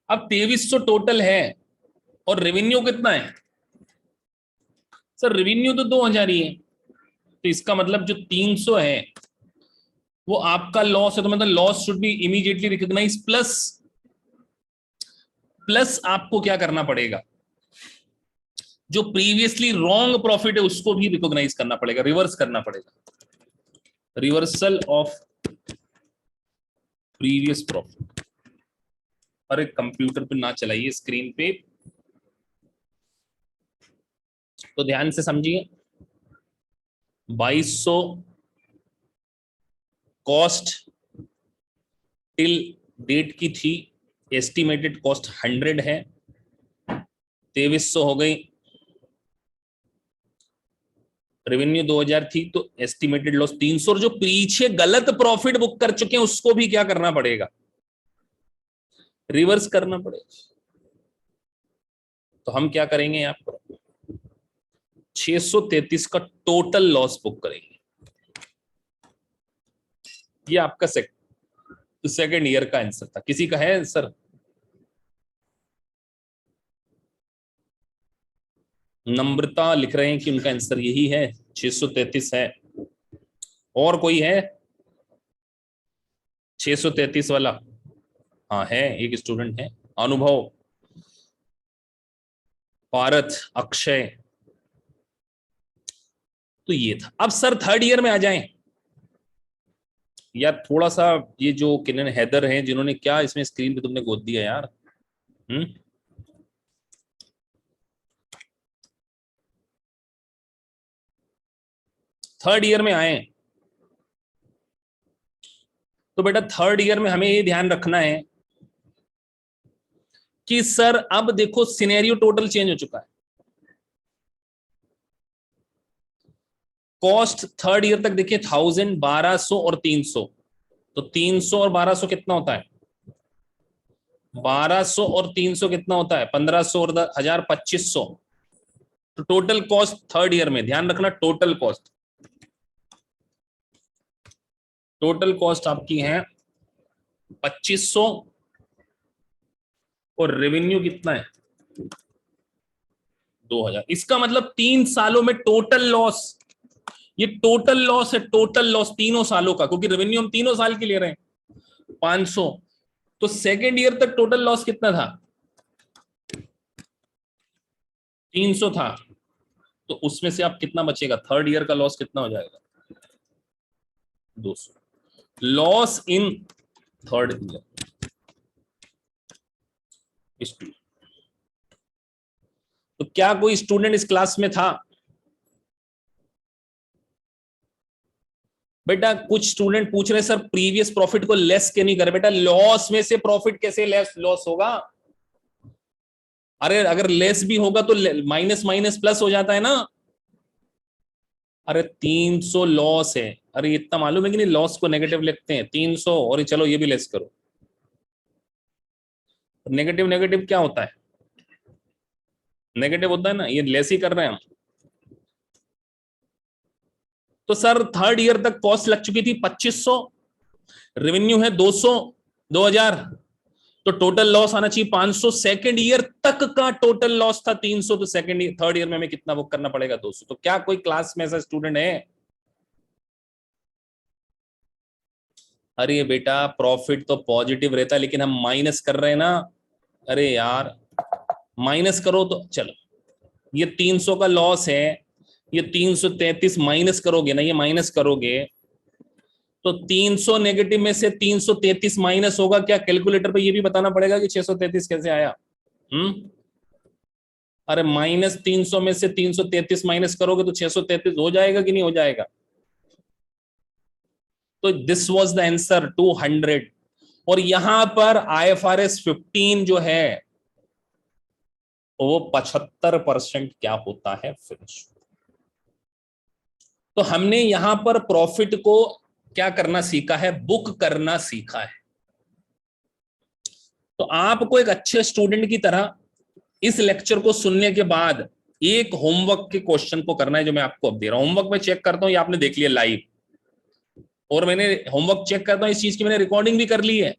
अब 2300 टोटल है, और रेवेन्यू कितना है सर, रेवेन्यू तो 2000 ही है, तो इसका मतलब जो 300 है वो आपका लॉस है, तो मतलब loss should be immediately recognise, plus plus आपको क्या करना पड़ेगा, जो प्रीवियसली रॉन्ग प्रॉफिट है उसको भी रिकॉग्नाइज करना पड़ेगा, रिवर्स करना पड़ेगा, रिवर्सल ऑफ प्रीवियस प्रॉफिट। अरे कंप्यूटर पे ना चलाइए, स्क्रीन पे, तो ध्यान से समझिए। 2200 कॉस्ट टिल डेट की थी, एस्टिमेटेड कॉस्ट 100 है, 2300 हो गई, रेवेन्यू 2000 थी, तो एस्टिमेटेड लॉस 300, और जो पीछे गलत प्रॉफिट बुक कर चुके हैं उसको भी क्या करना पड़ेगा, रिवर्स करना पड़ेगा। तो हम क्या करेंगे यहाँ पर, 633 का टोटल लॉस बुक करेंगे। ये आपका सेकेंड ईयर का आंसर था। किसी का है सर, नम्रता लिख रहे हैं कि उनका आंसर यही है, 633 है। और कोई है 633 वाला, हाँ है, एक स्टूडेंट है, अनुभव, पारथ, अक्षय, तो ये था। अब सर थर्ड ईयर में आ जाएं, यार थोड़ा सा ये जो किन्नन हैदर हैं जिन्होंने क्या इसमें स्क्रीन पे तुमने गोद दिया यार, हम्म, थर्ड ईयर में आए तो बेटा थर्ड ईयर में हमें ये ध्यान रखना है कि सर अब देखो सिनेरियो टोटल चेंज हो चुका है। कॉस्ट थर्ड ईयर तक देखिए 1000, 1200 और 300, तो 300 और 1200 कितना होता है? 1200 और 300 कितना होता है? 1500 और 1000 2500। तो टोटल कॉस्ट थर्ड ईयर में ध्यान रखना, टोटल कॉस्ट, टोटल कॉस्ट आपकी है 2500 और रेवेन्यू कितना है? 2000। इसका मतलब 3 सालों में टोटल लॉस, ये टोटल लॉस है, टोटल लॉस तीनों सालों का, क्योंकि रेवेन्यू हम तीनों साल के ले रहे हैं 500। तो सेकेंड ईयर तक टोटल लॉस कितना था? 300 था। तो उसमें से आप कितना बचेगा? थर्ड ईयर का लॉस कितना हो जाएगा? 200। Loss in third year. तो क्या कोई स्टूडेंट इस क्लास में था? बेटा कुछ स्टूडेंट पूछ रहे सर प्रीवियस प्रॉफिट को लेस क्यों नहीं करे? बेटा लॉस में से प्रॉफिट कैसे लेस लॉस होगा? अरे अगर लेस भी होगा तो माइनस माइनस प्लस हो जाता है ना। अरे 300 लॉस है, अरे इतना मालूम है कि नहीं, लॉस को नेगेटिव लिखते हैं 300, और चलो ये भी लेस करो। नेगेटिव नेगेटिव क्या होता है? नेगेटिव होता है ना, ये लेस ही कर रहे हैं हम। तो सर थर्ड ईयर तक कॉस्ट लग चुकी थी 2500, रेवेन्यू है 200, 2000, तो टोटल लॉस आना चाहिए 500। सेकंड ईयर तक का टोटल लॉस था 300, तो सेकंड ईयर थर्ड ईयर में हमें कितना बुक करना पड़ेगा? 200। तो क्या कोई क्लास में ऐसा स्टूडेंट है? अरे बेटा प्रॉफिट तो पॉजिटिव रहता है, लेकिन हम माइनस कर रहे हैं ना। अरे यार माइनस करो तो चलो, ये 300 का लॉस है, ये 333 माइनस करोगे ना, ये माइनस करोगे तो 300 नेगेटिव में से 333 माइनस होगा क्या? कैलकुलेटर पे ये भी बताना पड़ेगा कि 633 कैसे आया। अरे माइनस 300 में से 333 माइनस करोगे तो 633 हो जाएगा कि नहीं हो जाएगा? तो दिस वाज द आंसर 200। और यहां पर IFRS 15 जो है वो 75% क्या होता है? फिनिश। तो हमने यहां पर प्रॉफिट को क्या करना सीखा है? बुक करना सीखा है। तो आपको एक अच्छे स्टूडेंट की तरह इस लेक्चर को सुनने के बाद एक होमवर्क के क्वेश्चन को करना है, जो मैं आपको अब दे रहा हूं। होमवर्क में चेक करता हूं, ये आपने देख लिया लाइव, और मैंने होमवर्क चेक करता हूं, इस चीज की मैंने रिकॉर्डिंग भी कर ली है।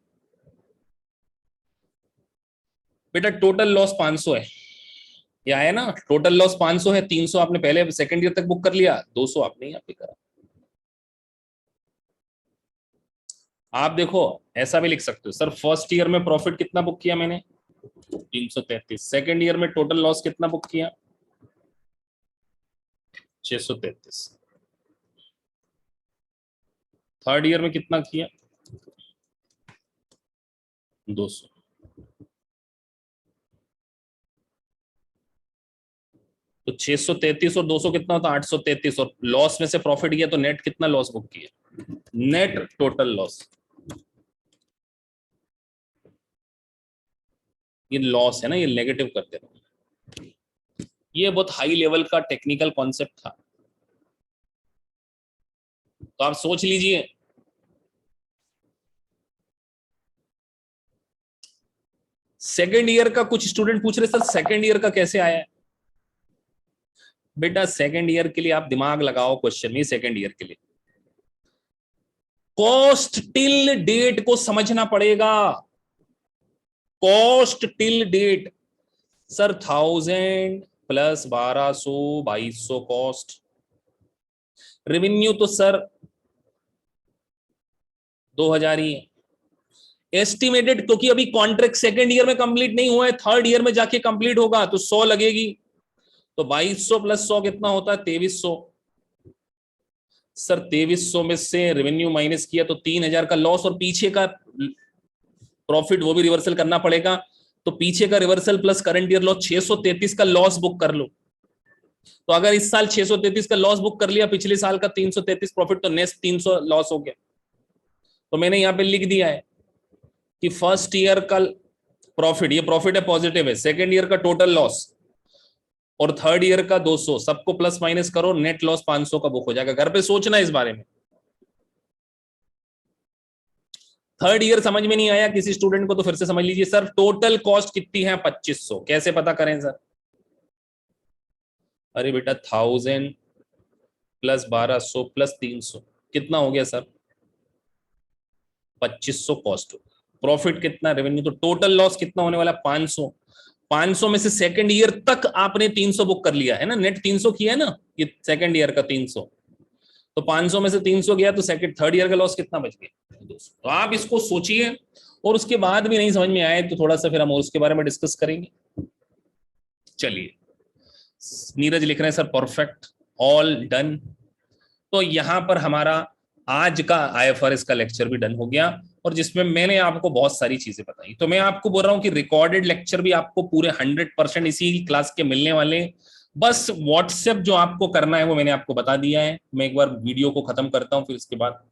बेटा टोटल लॉस 500 है, ये आया ना, टोटल लॉस 500 है। 300 आपने पहले सेकंड ईयर तक बुक कर लिया, 200 आपने यहाँ पे करा। आप देखो ऐसा भी लिख सकते हो, सर फर्स्ट ईयर में प्रॉफिट कितना बुक किया मैंने? 333। सेकंड ईयर में टोटल लॉस कितना बुक किया? 633। थर्ड ईयर में कितना किया? 200। तो 633 और 200 कितना होता है? 833। और लॉस में से प्रॉफिट किया तो नेट कितना लॉस बुक किया? Net total loss. ये लॉस है ना, ये नेगेटिव कर दे रहा हूं। ये बहुत हाई लेवल का टेक्निकल कॉन्सेप्ट था, तो आप सोच लीजिए। सेकेंड ईयर का कुछ स्टूडेंट पूछ रहे सर सेकेंड ईयर का कैसे आया है? बेटा सेकेंड ईयर के लिए आप दिमाग लगाओ, क्वेश्चन में सेकेंड ईयर के लिए कॉस्ट टिल डेट को समझना पड़ेगा। Cost till date, sir 1000 plus 1200 2200 cost, revenue तो सर 2000 ही है एस्टिमेटेड, क्योंकि अभी कॉन्ट्रैक्ट सेकंड ईयर में कंप्लीट नहीं हुआ है, थर्ड ईयर में जाके कंप्लीट होगा, तो 100 लगेगी। तो 2200 प्लस 100 कितना होता है? 2300। सर 2300 में से रेवेन्यू माइनस किया तो 3000 का लॉस, और पीछे का प्रॉफिट वो भी रिवर्सल करना पड़ेगा, तो पीछे का reversal plus current year loss 633 का लॉस बुक कर लो। तो अगर इस साल 633 का लॉस बुक कर लिया, पिछले साल का 333 प्रॉफिट, तो नेक्स्ट 300 लॉस हो गया। तो मैंने यहां पे लिख दिया है कि फर्स्ट ईयर का प्रॉफिट, ये प्रॉफिट है पॉजिटिव है, सेकेंड ईयर का टोटल लॉस और थर्ड ईयर का 200, सबको प्लस माइनस करो, नेट लॉस 500 का बुक हो जाएगा। घर पे सोचना इस बारे में। थर्ड ईयर समझ में नहीं आया किसी स्टूडेंट को तो फिर से समझ लीजिए। सर टोटल कॉस्ट कितनी है? 2500। कैसे पता करें सर? अरे बेटा 1000 प्लस 1200 प्लस 300 कितना हो गया सर? 2500 कॉस्ट। प्रॉफिट कितना? रेवेन्यू। तो टोटल लॉस कितना होने वाला? 500। 500 में से सेकंड ईयर तक आपने 300 बुक कर लिया है ना, नेट 300 किया है ना, ये सेकंड ईयर का 300। तो 500 में से 300 गया तो सेकंड थर्ड ईयर का लॉस कितना बच गया? 200। तो आप इसको सोचिए, और उसके बाद भी नहीं समझ में आए तो थोड़ा सा फिर हम और उसके बारे में डिस्कस करेंगे। चलिए, नीरज लिख रहे हैं सर परफेक्ट, ऑल डन। तो यहां पर हमारा आज का आईएफआरएस का लेक्चर भी डन हो गया, और जिसमें मैंने आपको बहुत सारी चीजें बताई। तो मैं आपको बोल रहा हूं कि रिकॉर्डेड लेक्चर भी आपको पूरे 100% इसी क्लास के मिलने वाले। बस व्हाट्सएप जो आपको करना है वो मैंने आपको बता दिया है। मैं एक बार वीडियो को खत्म करता हूं, फिर इसके बाद